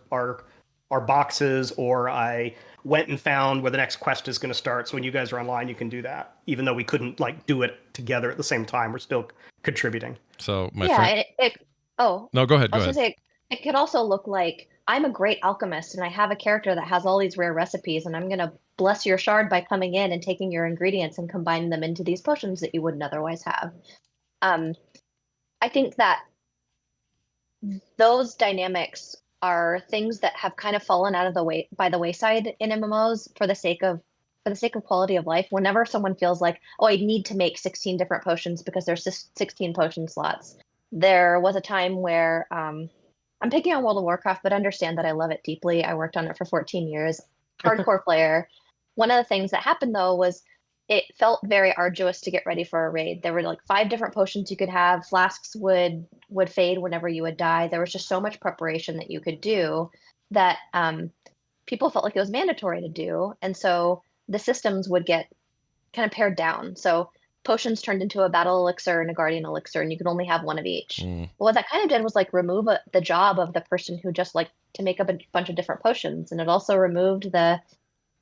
boxes, or I went and found where the next quest is going to start. So when you guys are online, you can do that. Even though we couldn't like do it together at the same time, we're still contributing. So my friend... No, go ahead. I was going to say, it could also look like I'm a great alchemist and I have a character that has all these rare recipes, and I'm going to bless your shard by coming in and taking your ingredients and combining them into these potions that you wouldn't otherwise have. I think that those dynamics are things that have kind of fallen out of the way by the wayside in MMOs for the sake of quality of life. Whenever someone feels like, oh, I need to make 16 different potions because there's 16 potion slots. There was a time where I'm picking on World of Warcraft, but understand that I love it deeply. I worked on it for 14 years, hardcore player. One of the things that happened though was it felt very arduous to get ready for a raid. There were like 5 different potions you could have. Flasks would fade whenever you would die. There was just so much preparation that you could do that people felt like it was mandatory to do. And so the systems would get kind of pared down. So potions turned into a battle elixir and a guardian elixir, and you could only have one of each. But what that kind of did was like remove the job of the person who just liked to make up a bunch of different potions. And it also removed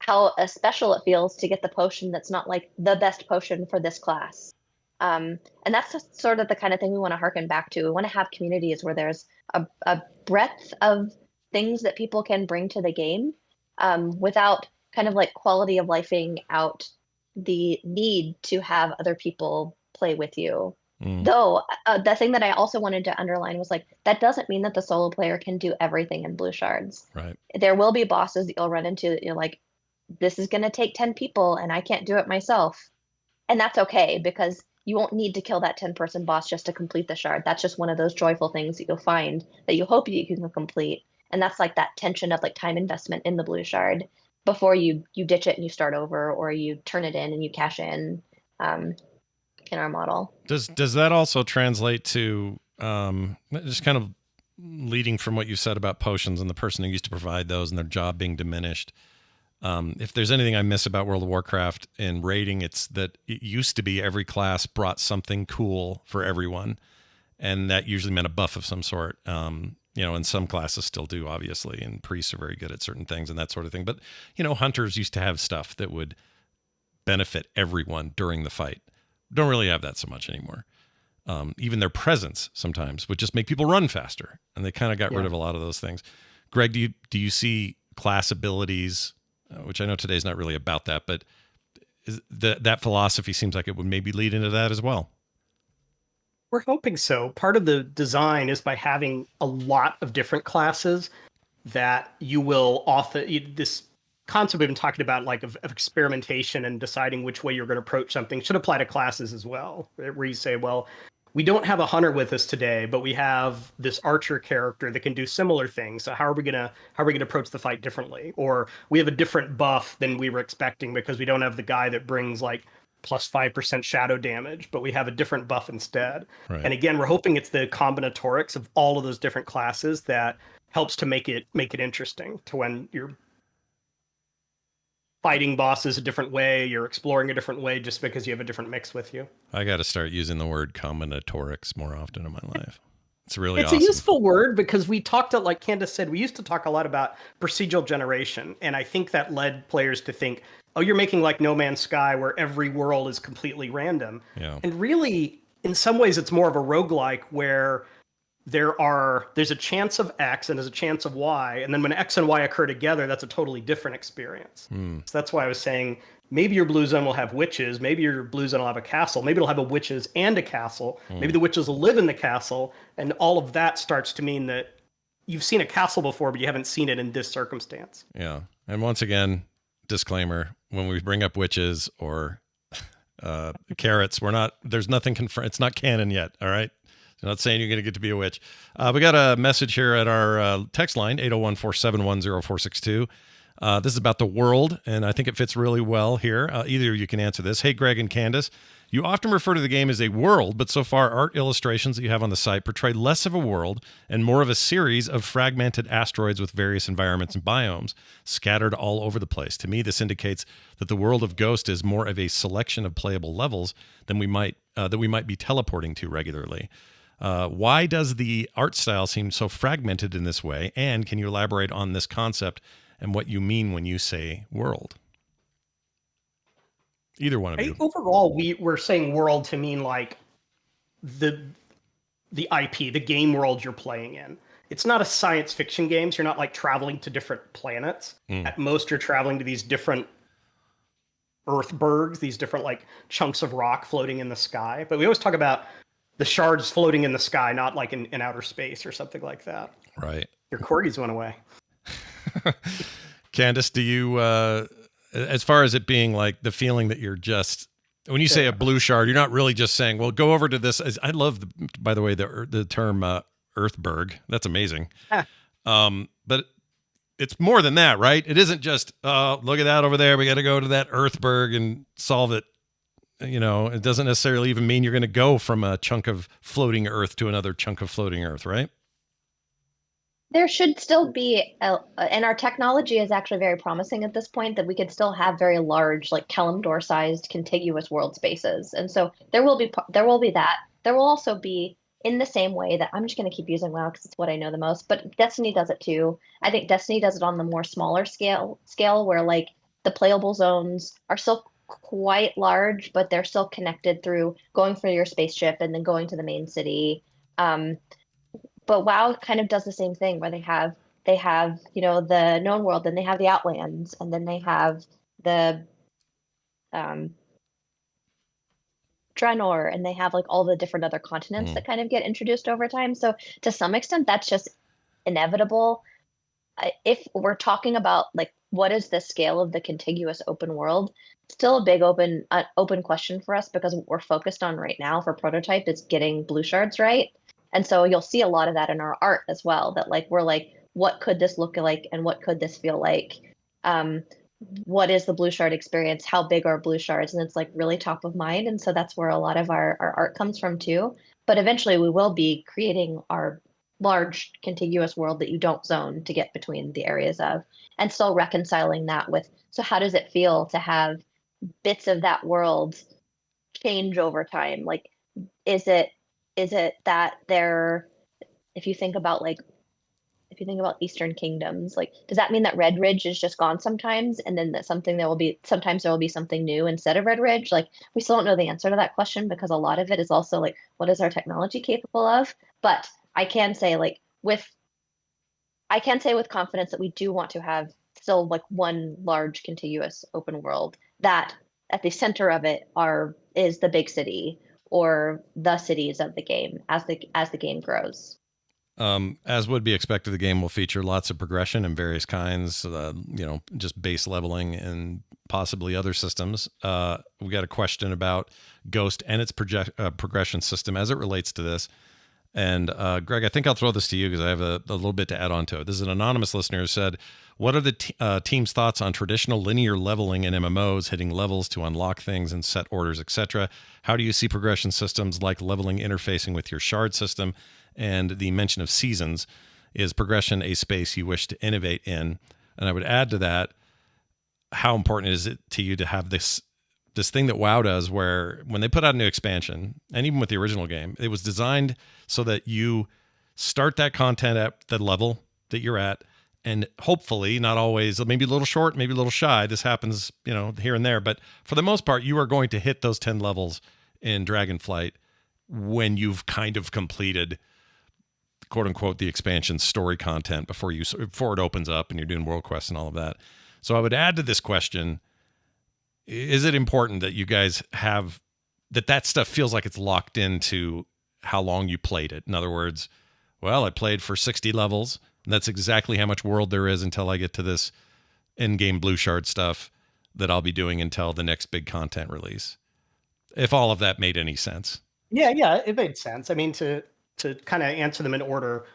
how special it feels to get the potion that's not like the best potion for this class. And that's sort of the kind of thing we want to harken back to. We want to have communities where there's a breadth of things that people can bring to the game without kind of like quality of lifing out the need to have other people play with you. Though the thing that I also wanted to underline was like, that doesn't mean that the solo player can do everything in blue shards. Right. There will be bosses that you'll run into that you're like, this is going to take 10 people and I can't do it myself. And that's okay, because you won't need to kill that 10-person boss just to complete the shard. That's just one of those joyful things that you'll find that you hope you can complete. And that's like that tension of like time investment in the blue shard before you ditch it and you start over, or you turn it in and you cash in. And in our model. Does that also translate to just kind of leading from what you said about potions and the person who used to provide those and their job being diminished? If there's anything I miss about World of Warcraft in raiding, it's that it used to be every class brought something cool for everyone, and that usually meant a buff of some sort. And some classes still do, obviously, and priests are very good at certain things and that sort of thing. But, hunters used to have stuff that would benefit everyone during the fight. Don't really have that so much anymore. Even their presence sometimes would just make people run faster, and they kind of got rid of a lot of those things. Greg, do you see class abilities, which I know today's not really about that, but that philosophy seems like it would maybe lead into that as well. We're hoping so. Part of the design is by having a lot of different classes that you will this concept we've been talking about, like of experimentation and deciding which way you're going to approach something, should apply to classes as well. Where you say, well, we don't have a hunter with us today, but we have this archer character that can do similar things. So how are we gonna approach the fight differently? Or we have a different buff than we were expecting because we don't have the guy that brings like plus 5% shadow damage, but we have a different buff instead. Right. And again, we're hoping it's the combinatorics of all of those different classes that helps to make it interesting to when you're fighting bosses a different way, you're exploring a different way just because you have a different mix with you. I got to start using the word combinatorics more often in my life. It's really It's awesome. a useful word because we talked, like Candace said, we used to talk a lot about procedural generation. And I think that led players to think, oh, you're making like No Man's Sky where every world is completely random. Yeah. And really, in some ways, it's more of a roguelike where there's a chance of X and there's a chance of Y. And then when X and Y occur together, that's a totally different experience. So that's why I was saying, maybe your blue zone will have witches. Maybe your blue zone will have a castle. Maybe it'll have a witches and a castle. Maybe the witches will live in the castle. And all of that starts to mean that you've seen a castle before, but you haven't seen it in this circumstance. Yeah. And once again, disclaimer, when we bring up witches or carrots, there's nothing confirmed. It's not canon yet. All right. I'm not saying you're going to get to be a witch. We got a message here at our text line, 801-471-0462. This is about the world, and I think it fits really well here. Either of you can answer this. Hey, Greg and Candace, you often refer to the game as a world, but so far art illustrations that you have on the site portray less of a world and more of a series of fragmented asteroids with various environments and biomes scattered all over the place. To me, this indicates that the world of Ghost is more of a selection of playable levels than that we might be teleporting to regularly. Why does the art style seem so fragmented in this way? And can you elaborate on this concept and what you mean when you say world? Either one of you. Overall, we're saying world to mean like the IP, the game world you're playing in. It's not a science fiction game, so you're not like traveling to different planets. At most, you're traveling to these different Earthbergs, these different like chunks of rock floating in the sky. But we always talk about the shards floating in the sky, not like in outer space or something like that. Right. Your corgis went away. Candace, do you, as far as it being like the feeling that you're just, when you say a blue shard, you're not really just saying, well, go over to this. I love, by the way, the term Earthberg. That's amazing. But it's more than that, right? It isn't just, look at that over there. We got to go to that Earthberg and solve it. It doesn't necessarily even mean you're going to go from a chunk of floating Earth to another chunk of floating Earth, right? There should still be, and our technology is actually very promising at this point, that we could still have very large, like Kalimdor-sized contiguous world spaces. And so there will be that. There will also be, in the same way that I'm just going to keep using WoW because it's what I know the most, but Destiny does it too. I think Destiny does it on the more smaller scale where like the playable zones are still quite large, but they're still connected through going for your spaceship and then going to the main city. But WoW kind of does the same thing where they have the known world, then they have the Outlands, and then they have the Draenor, and they have like all the different other continents that kind of get introduced over time. So to some extent, that's just inevitable. If we're talking about like what is the scale of the contiguous open world, still a big open question for us, because what we're focused on right now for prototype is getting blue shards right. And so you'll see a lot of that in our art as well, that like we're like, what could this look like and what could this feel like? what is the blue shard experience? How big are blue shards? And it's like really top of mind. And so that's where a lot of our art comes from too. But eventually we will be creating our large contiguous world that you don't zone to get between the areas of, and still reconciling that with, so how does it feel to have bits of that world change over time? Like, is it that they're, if you think about like, if you think about Eastern kingdoms, like, does that mean that Red Ridge is just gone sometimes, and then that something there will be, sometimes there will be something new instead of Red Ridge? Like, we still don't know the answer to that question, because a lot of it is also like, what is our technology capable of? But I can say with confidence that we do want to have still like one large contiguous open world, that at the center of it is the big city or the cities of the game as the game grows. As would be expected, the game will feature lots of progression in various kinds, just base leveling and possibly other systems. We got a question about Ghost and its progression system as it relates to this. And Greg, I think I'll throw this to you because I have a little bit to add on to it. This is an anonymous listener who said, what are the team's thoughts on traditional linear leveling in MMOs, hitting levels to unlock things and set orders, etc.? How do you see progression systems like leveling interfacing with your shard system? And the mention of seasons. Is progression a space you wish to innovate in? And I would add to that, how important is it to you to have this thing that WoW does, where when they put out a new expansion, and even with the original game, it was designed so that you start that content at the level that you're at, and hopefully, not always, maybe a little short, maybe a little shy. This happens, here and there, but for the most part, you are going to hit those 10 levels in Dragonflight when you've kind of completed, quote unquote, the expansion story content before it opens up and you're doing world quests and all of that. So I would add to this question, is it important that you guys have that stuff feels like it's locked into how long you played it? In other words, well, I played for 60 levels, and that's exactly how much world there is until I get to this in-game blue shard stuff that I'll be doing until the next big content release. If all of that made any sense. Yeah, it made sense. I mean, to kind of answer them in order,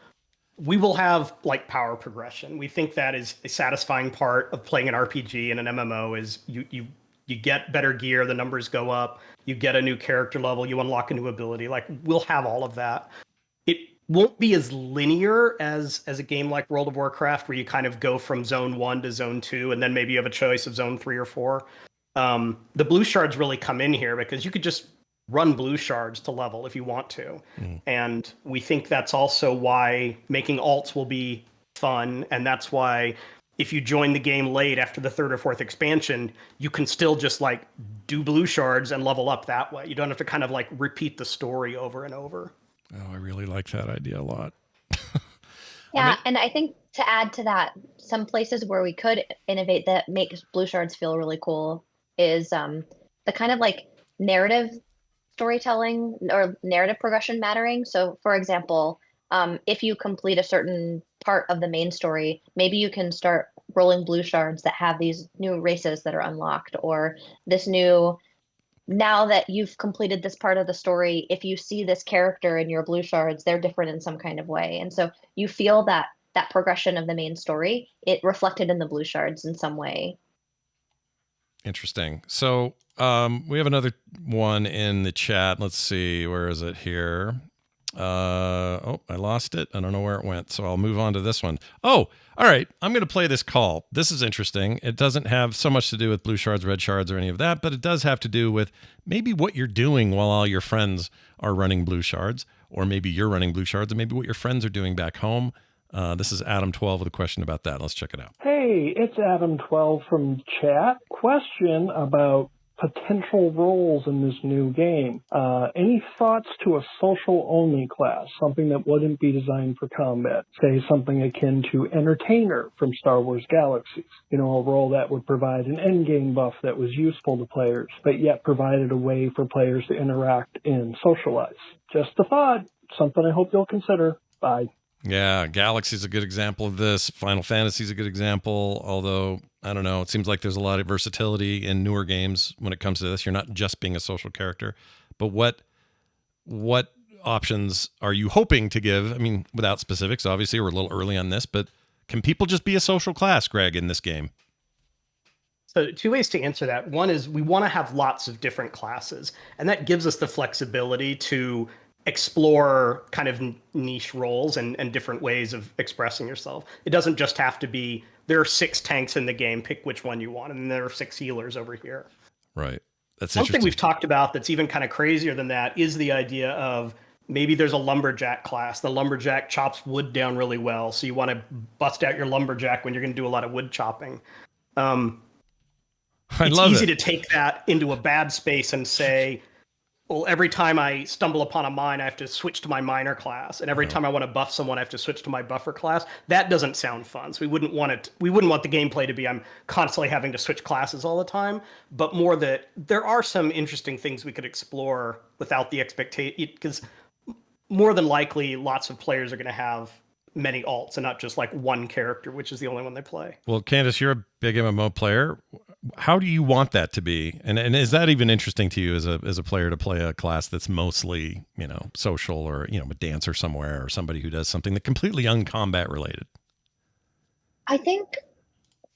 we will have like power progression. We think that is a satisfying part of playing an RPG and an MMO is you get better gear, the numbers go up, you get a new character level, you unlock a new ability. Like, we'll have all of that. It won't be as linear as a game like World of Warcraft, where you kind of go from zone 1 to zone 2, and then maybe you have a choice of zone 3 or 4. The blue shards really come in here because you could just run blue shards to level if you want to. And we think that's also why making alts will be fun. And that's why if you join the game late after the 3rd or 4th expansion, you can still just like do blue shards and level up that way. You don't have to kind of like repeat the story over and over. Oh, I really like that idea a lot. Yeah, and I think to add to that, some places where we could innovate that makes blue shards feel really cool is the kind of like narrative storytelling or narrative progression mattering. So, for example, if you complete a certain part of the main story, maybe you can start rolling blue shards that have these new races that are unlocked, or this new, now that you've completed this part of the story, if you see this character in your blue shards, they're different in some kind of way. And so you feel that progression of the main story, it reflected in the blue shards in some way. Interesting. So we have another one in the chat. Let's see. Where is it here? I lost it. I don't know where it went. So I'll move on to this one. Oh, all right. I'm going to play this call. This is interesting. It doesn't have so much to do with blue shards, red shards, or any of that, but it does have to do with maybe what you're doing while all your friends are running blue shards, or maybe you're running blue shards, and maybe what your friends are doing back home. This is Adam 12 with a question about that. Let's check it out. Hey, it's Adam 12 from chat. Question about potential roles in this new game. Any thoughts to a social-only class, something that wouldn't be designed for combat? Say something akin to Entertainer from Star Wars Galaxies. A role that would provide an endgame buff that was useful to players, but yet provided a way for players to interact and socialize. Just a thought. Something I hope you'll consider. Bye. Yeah, Galaxy's a good example of this. Final Fantasy's a good example, although, I don't know, it seems like there's a lot of versatility in newer games when it comes to this. You're not just being a social character. But what options are you hoping to give? I mean, without specifics, obviously, we're a little early on this, but can people just be a social class, Greg, in this game? So two ways to answer that. One is we want to have lots of different classes, and that gives us the flexibility to explore kind of niche roles and different ways of expressing yourself. It doesn't just have to be, there are 6 tanks in the game, pick which one you want, and there are 6 healers over here. Right. That's Something interesting. we've talked about that's even kind of crazier than that is the idea of maybe there's a lumberjack class. The lumberjack chops wood down really well, so you want to bust out your lumberjack when you're going to do a lot of wood chopping. It's easy to take that into a bad space and say, well, every time I stumble upon a mine, I have to switch to my miner class, and every time I want to buff someone, I have to switch to my buffer class. That doesn't sound fun. So we wouldn't want it. We wouldn't want the gameplay to be I'm constantly having to switch classes all the time, but more that there are some interesting things we could explore without the expectation, because more than likely, lots of players are going to have many alts and not just like one character, which is the only one they play. Well, Candace, you're a big MMO player. How do you want that to be? And is that even interesting to you as a player to play a class that's mostly, social or, a dancer somewhere or somebody who does something that completely uncombat related? I think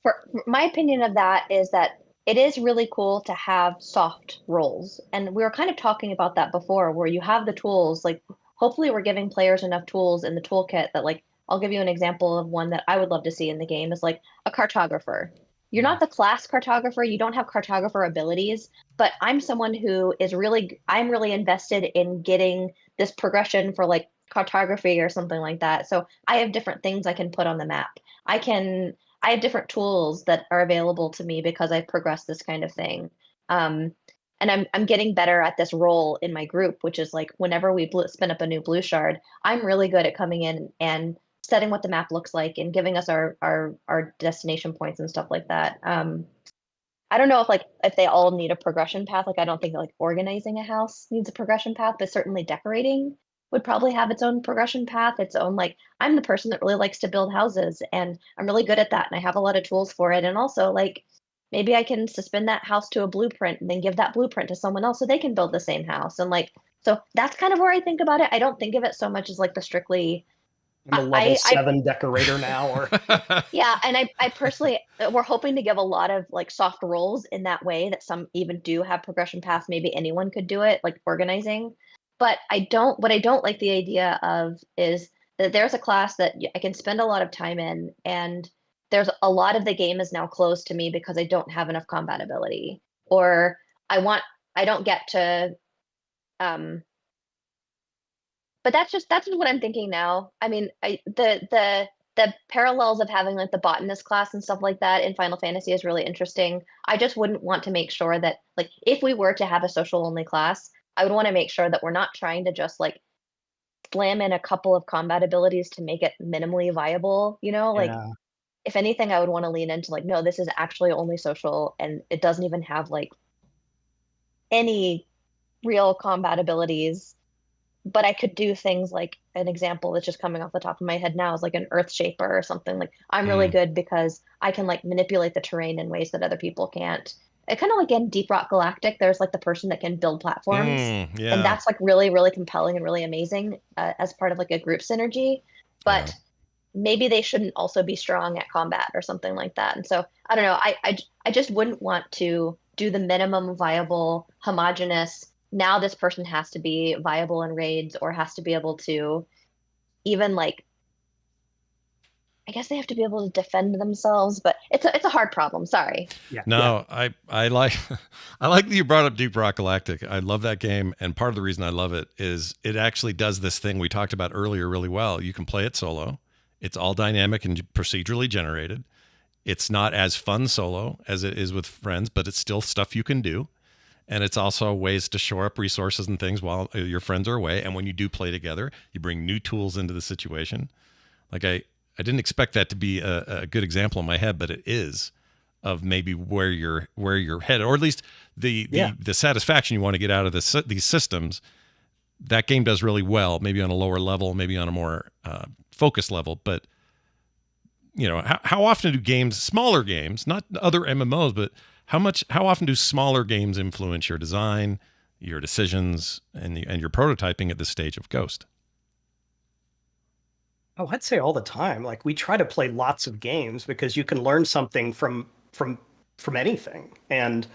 for my opinion of that is that it is really cool to have soft roles. And we were kind of talking about that before, where you have the tools, like hopefully we're giving players enough tools in the toolkit that, like, I'll give you an example of one that I would love to see in the game is like a cartographer. You're not the class cartographer, you don't have cartographer abilities, but I'm someone who is I'm really invested in getting this progression for like cartography or something like that. So I have different things I can put on the map. I have different tools that are available to me because I've progressed this kind of thing. And I'm getting better at this role in my group, which is like whenever we spin up a new blue shard, I'm really good at coming in and setting what the map looks like and giving us our destination points and stuff like that. I don't know if they all need a progression path. Like I don't think like organizing a house needs a progression path, but certainly decorating would probably have its own progression path, its own, like, I'm the person that really likes to build houses and I'm really good at that and I have a lot of tools for it. And also, like, maybe I can suspend that house to a blueprint and then give that blueprint to someone else so they can build the same house. And like, so that's kind of where I think about it. I don't think of it so much as like the strictly I'm a level 7 decorator now, or yeah, and I personally, we're hoping to give a lot of like soft roles in that way that some even do have progression paths. Maybe anyone could do it, like organizing. But what I don't like the idea of is that there's a class that I can spend a lot of time in, and there's a lot of the game is now closed to me because I don't have enough combat ability, or I don't get to, but that's just what I'm thinking now. I mean, the parallels of having like the botanist class and stuff like that in Final Fantasy is really interesting. I just wouldn't want to make sure that, like, if we were to have a social only class, I would want to make sure that we're not trying to just like slam in a couple of combat abilities to make it minimally viable, like yeah. If anything, I would want to lean into like, no, this is actually only social and it doesn't even have like any real combat abilities. But I could do things like, an example that's just coming off the top of my head now is like an earth shaper or something. Like I'm really good because I can like manipulate the terrain in ways that other people can't. It kind of like in Deep Rock Galactic, there's like the person that can build platforms, Yeah. and that's like really, really compelling and really amazing as part of like a group synergy. But maybe they shouldn't also be strong at combat or something like that. And so I don't know. I just wouldn't want to do the minimum viable homogenous. Now this person has to be viable in raids or has to be able to even like, I guess they have to be able to defend themselves, but it's a hard problem. Sorry. Yeah. No, yeah. I like I like that you brought up Deep Rock Galactic. I love that game, and part of the reason I love it is it actually does this thing we talked about earlier really well. You can play it solo. It's all dynamic and procedurally generated. It's not as fun solo as it is with friends, but it's still stuff you can do. And it's also ways to shore up resources and things while your friends are away. And when you do play together, you bring new tools into the situation. Like I didn't expect that to be a good example in my head, but it is, of maybe where you're headed, or at least the satisfaction you want to get out of these systems. That game does really well, maybe on a lower level, maybe on a more focused level. But how often do smaller games, not other MMOs, but how often do smaller games influence your design, your decisions, and your prototyping at this stage of Ghost? Oh, I'd say all the time. Like we try to play lots of games because you can learn something from from anything. And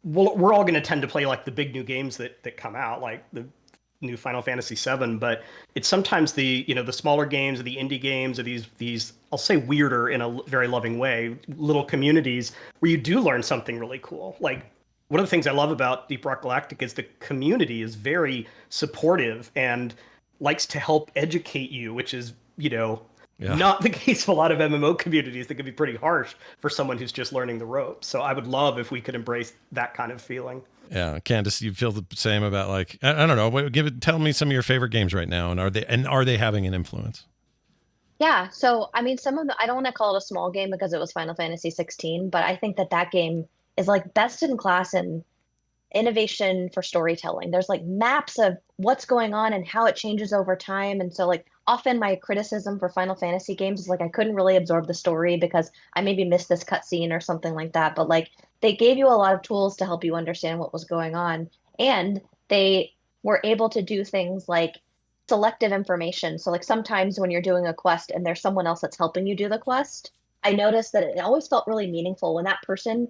we're all going to tend to play like the big new games that come out, like the new Final Fantasy VII, but it's sometimes the smaller games or the indie games or these I'll say weirder in a very loving way, little communities where you do learn something really cool. Like one of the things I love about Deep Rock Galactic is the community is very supportive and likes to help educate you, which is, not the case of a lot of MMO communities that can be pretty harsh for someone who's just learning the ropes. So I would love if we could embrace that kind of feeling. Yeah, Candace, you feel the same about like I don't know. Tell me some of your favorite games right now, and are they having an influence? Yeah, so I mean, some of the I don't want to call it a small game because it was Final Fantasy 16, but I think that game is like best in class in innovation for storytelling. There's like maps of what's going on and how it changes over time. And so like often my criticism for Final Fantasy games is like I couldn't really absorb the story because I maybe missed this cutscene or something like that. But like they gave you a lot of tools to help you understand what was going on. And they were able to do things like selective information. So like sometimes when you're doing a quest and there's someone else that's helping you do the quest, I noticed that it always felt really meaningful when that person,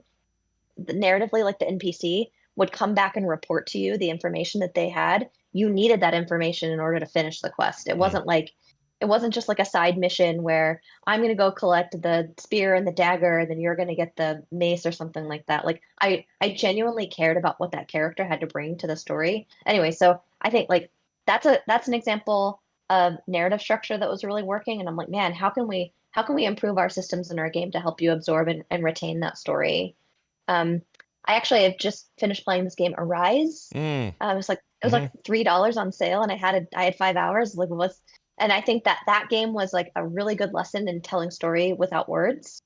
narratively like the NPC, would come back and report to you the information that they had. You needed that information in order to finish the quest. It wasn't just like a side mission where I'm going to go collect the spear and the dagger, and then you're going to get the mace or something like that. Like I genuinely cared about what that character had to bring to the story. Anyway, so I think like that's an example of narrative structure that was really working. And I'm like, man, how can we improve our systems in our game to help you absorb and retain that story? I actually have just finished playing this game, Arise. It was like $3 on sale, and I had 5 hours. And I think that game was like a really good lesson in telling story without words.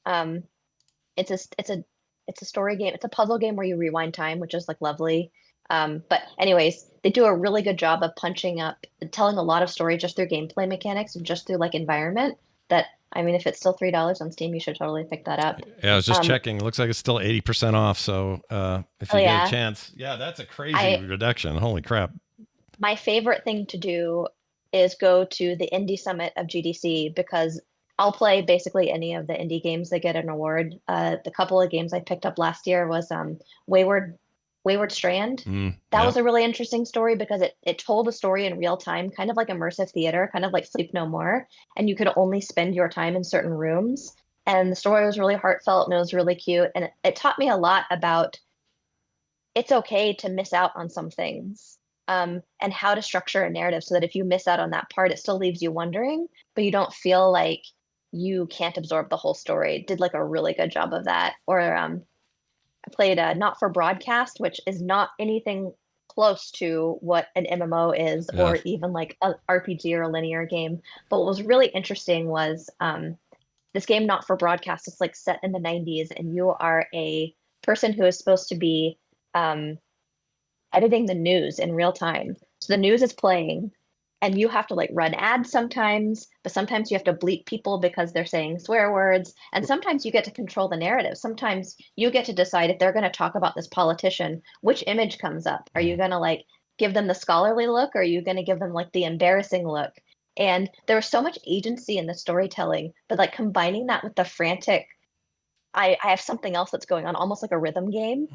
It's a story game. It's a puzzle game where you rewind time, which is like lovely. But anyways, they do a really good job of punching up, telling a lot of story just through gameplay mechanics and just through like environment. That I mean, if it's still $3 on Steam, you should totally pick that up. Yeah, I was just checking. It looks like it's still 80% off. So if you get a chance, that's a crazy reduction. Holy crap! My favorite thing to do is go to the Indie Summit of GDC because I'll play basically any of the indie games that get an award. The couple of games I picked up last year was Wayward Strand. That was a really interesting story because it told a story in real time, kind of like immersive theater, kind of like Sleep No More. And you could only spend your time in certain rooms. And the story was really heartfelt and it was really cute. And it taught me a lot about it's okay to miss out on some things, and how to structure a narrative so that if you miss out on that part, it still leaves you wondering, but you don't feel like you can't absorb the whole story. It did like a really good job of that. Or I played Not for Broadcast, which is not anything close to what an MMO is, or even like an RPG or a linear game. But what was really interesting was this game, Not for Broadcast, is like set in the 90s, and you are a person who is supposed to be editing the news in real time. So the news is playing, and you have to like run ads sometimes, but sometimes you have to bleep people because they're saying swear words. And sometimes you get to control the narrative. Sometimes you get to decide if they're going to talk about this politician, which image comes up. Are you going to like give them the scholarly look, or are you going to give them like the embarrassing look? And there was so much agency in the storytelling, but like combining that with the frantic, I have something else that's going on, almost like a rhythm game.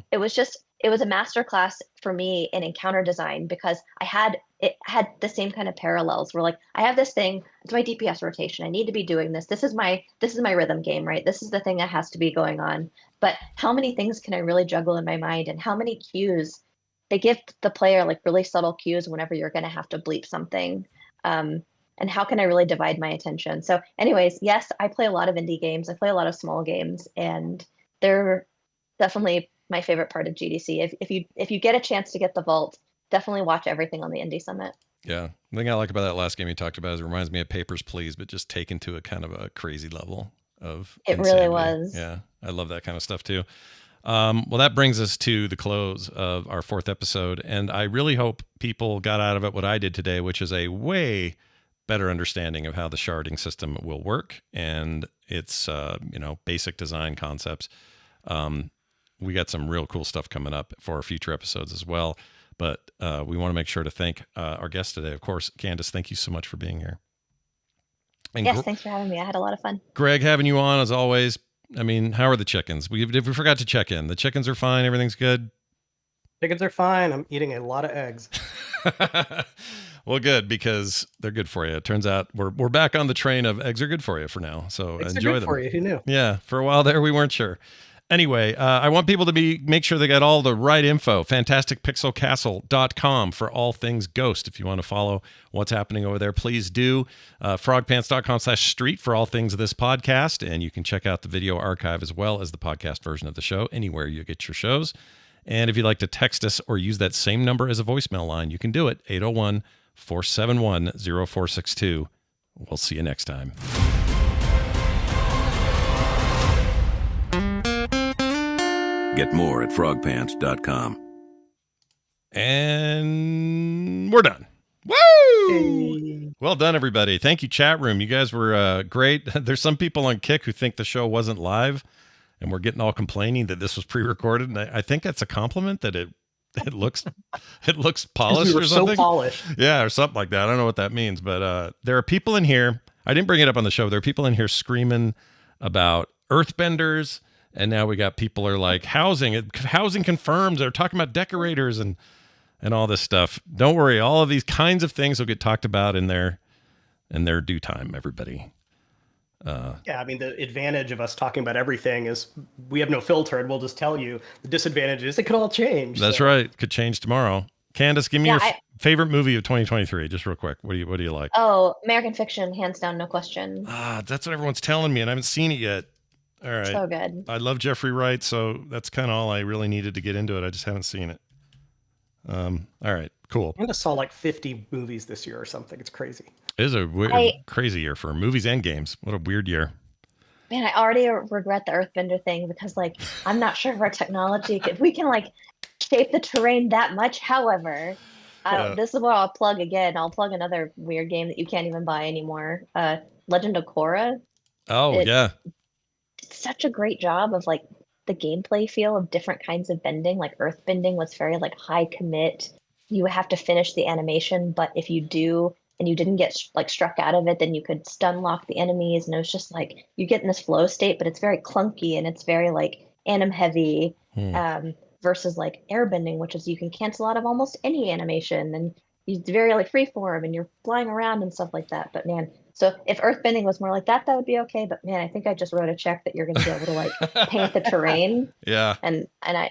It was a masterclass for me in encounter design because it had the same kind of parallels where like I have this thing, it's my DPS rotation. I need to be doing this. This is my rhythm game, right? This is the thing that has to be going on. But how many things can I really juggle in my mind, and how many cues they give the player, like really subtle cues whenever you're going to have to bleep something. And how can I really divide my attention? So anyways, yes, I play a lot of indie games. I play a lot of small games, and they're definitely my favorite part of GDC. If you get a chance to get the vault, definitely watch everything on the Indie Summit. Yeah. The thing I like about that last game you talked about is it reminds me of Papers, Please, but just taken to a kind of a crazy level of It insanity. really was. Yeah. I love that kind of stuff too. Well, that brings us to the close of our 4th episode. And I really hope people got out of it what I did today, which is a way better understanding of how the sharding system will work and its, basic design concepts. We got some real cool stuff coming up for future episodes as well. But we want to make sure to thank our guest today. Of course, Candace, thank you so much for being here. And yes, thanks for having me. I had a lot of fun. Greg, having you on as always. I mean, how are the chickens? We forgot to check in. The chickens are fine. Everything's good. Chickens are fine. I'm eating a lot of eggs. Well, good, because they're good for you. It turns out we're back on the train of eggs are good for you for now. So Eggs enjoy are good them. for you. Who knew? Yeah, for a while there we weren't sure. Anyway, I want people to make sure they got all the right info. FantasticPixelCastle.com for all things Ghost. If you want to follow what's happening over there, please do. Frogpants.com/street for all things this podcast. And you can check out the video archive as well as the podcast version of the show anywhere you get your shows. And if you'd like to text us or use that same number as a voicemail line, you can do it. 801-471-0462. We'll see you next time. Get more at frogpants.com. And we're done. Woo! Hey. Well done, everybody. Thank you, chat room. You guys were great. There's some people on Kick who think the show wasn't live, and we're getting all complaining that this was pre-recorded. And I think that's a compliment that it looks polished We were or something. so polished. Yeah, or something like that. I don't know what that means, but there are people in here. I didn't bring it up on the show. There are people in here screaming about Earthbenders. And now we got people are like housing confirms. They're talking about decorators and all this stuff. Don't worry. All of these kinds of things will get talked about in their due time, everybody. Yeah, I mean, the advantage of us talking about everything is we have no filter, and we'll just tell you. The disadvantage is it could all change. That's right. Could change tomorrow. Candace, give me Yeah, your favorite movie of 2023, just real quick. What do you like? Oh, American Fiction, hands down, no question. That's what everyone's telling me, and I haven't seen it yet. All right. So good. I love Jeffrey Wright, so that's kind of all I really needed to get into it. I just haven't seen it. All right, cool. I saw like 50 movies this year or something. It's crazy. It is a crazy year for movies and games. What a weird year. Man, I already regret the Earthbender thing because, like, I'm not sure if our technology, if we can, like, shape the terrain that much. However, this is where I'll plug again. I'll plug another weird game that you can't even buy anymore. Legend of Korra. Oh, yeah. Such a great job of, like, the gameplay feel of different kinds of bending. Like, earthbending was very, like, high commit. You have to finish the animation, but if you do and you didn't get like struck out of it, then you could stun lock the enemies, and it was just like you get in this flow state, but it's very clunky and it's very like anim heavy. Versus like airbending, which is you can cancel out of almost any animation, and it's very like freeform and you're flying around and stuff like that. But man, so if earthbending was more like that, that would be okay. But man, I think I just wrote a check that you're going to be able to like paint the terrain. Yeah. And I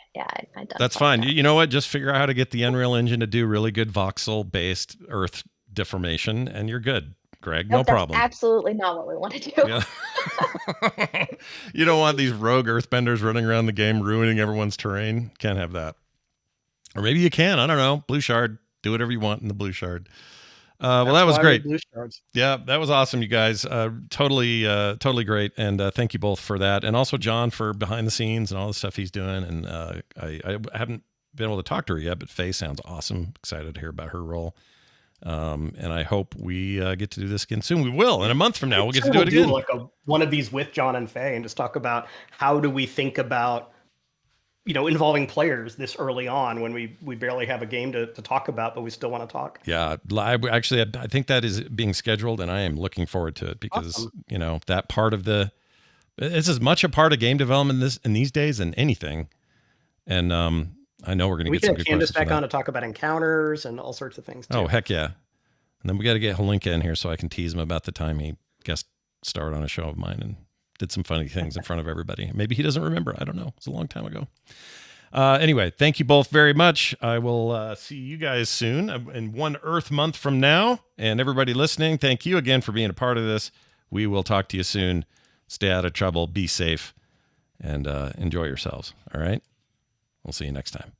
that's fine. That. You know what? Just figure out how to get the Unreal Engine to do really good voxel based earth deformation, and you're good, Greg. No problem. That's absolutely not what we want to do. Yeah. You don't want these rogue earthbenders running around the game ruining everyone's terrain. Can't have that. Or maybe you can. I don't know. Blue shard. Do whatever you want in the blue shard. Well, that was great. Blue shards. Yeah, that was awesome, you guys. Totally great. And thank you both for that. And also John for behind the scenes and all the stuff he's doing. And I haven't been able to talk to her yet, but Faye sounds awesome. Excited to hear about her role. And I hope we get to do this again soon. We will. In a month from now, we'll get to do it again. Like one of these with John and Faye and just talk about how do we think about, involving players this early on when we barely have a game to talk about, but we still want to talk. Yeah, I think that is being scheduled, and I am looking forward to it because, that part of it's as much a part of game development in these days than anything. And I know we're going to get some good Candace questions back on to talk about encounters and all sorts of things too. Oh, heck yeah. And then we got to get Holinka in here so I can tease him about the time he guest starred on a show of mine and did some funny things in front of everybody. Maybe he doesn't remember. I don't know. It's a long time ago. Anyway, thank you both very much. I will see you guys soon in 1 Earth month from now. And everybody listening, thank you again for being a part of this. We will talk to you soon. Stay out of trouble. Be safe. And enjoy yourselves. All right? We'll see you next time.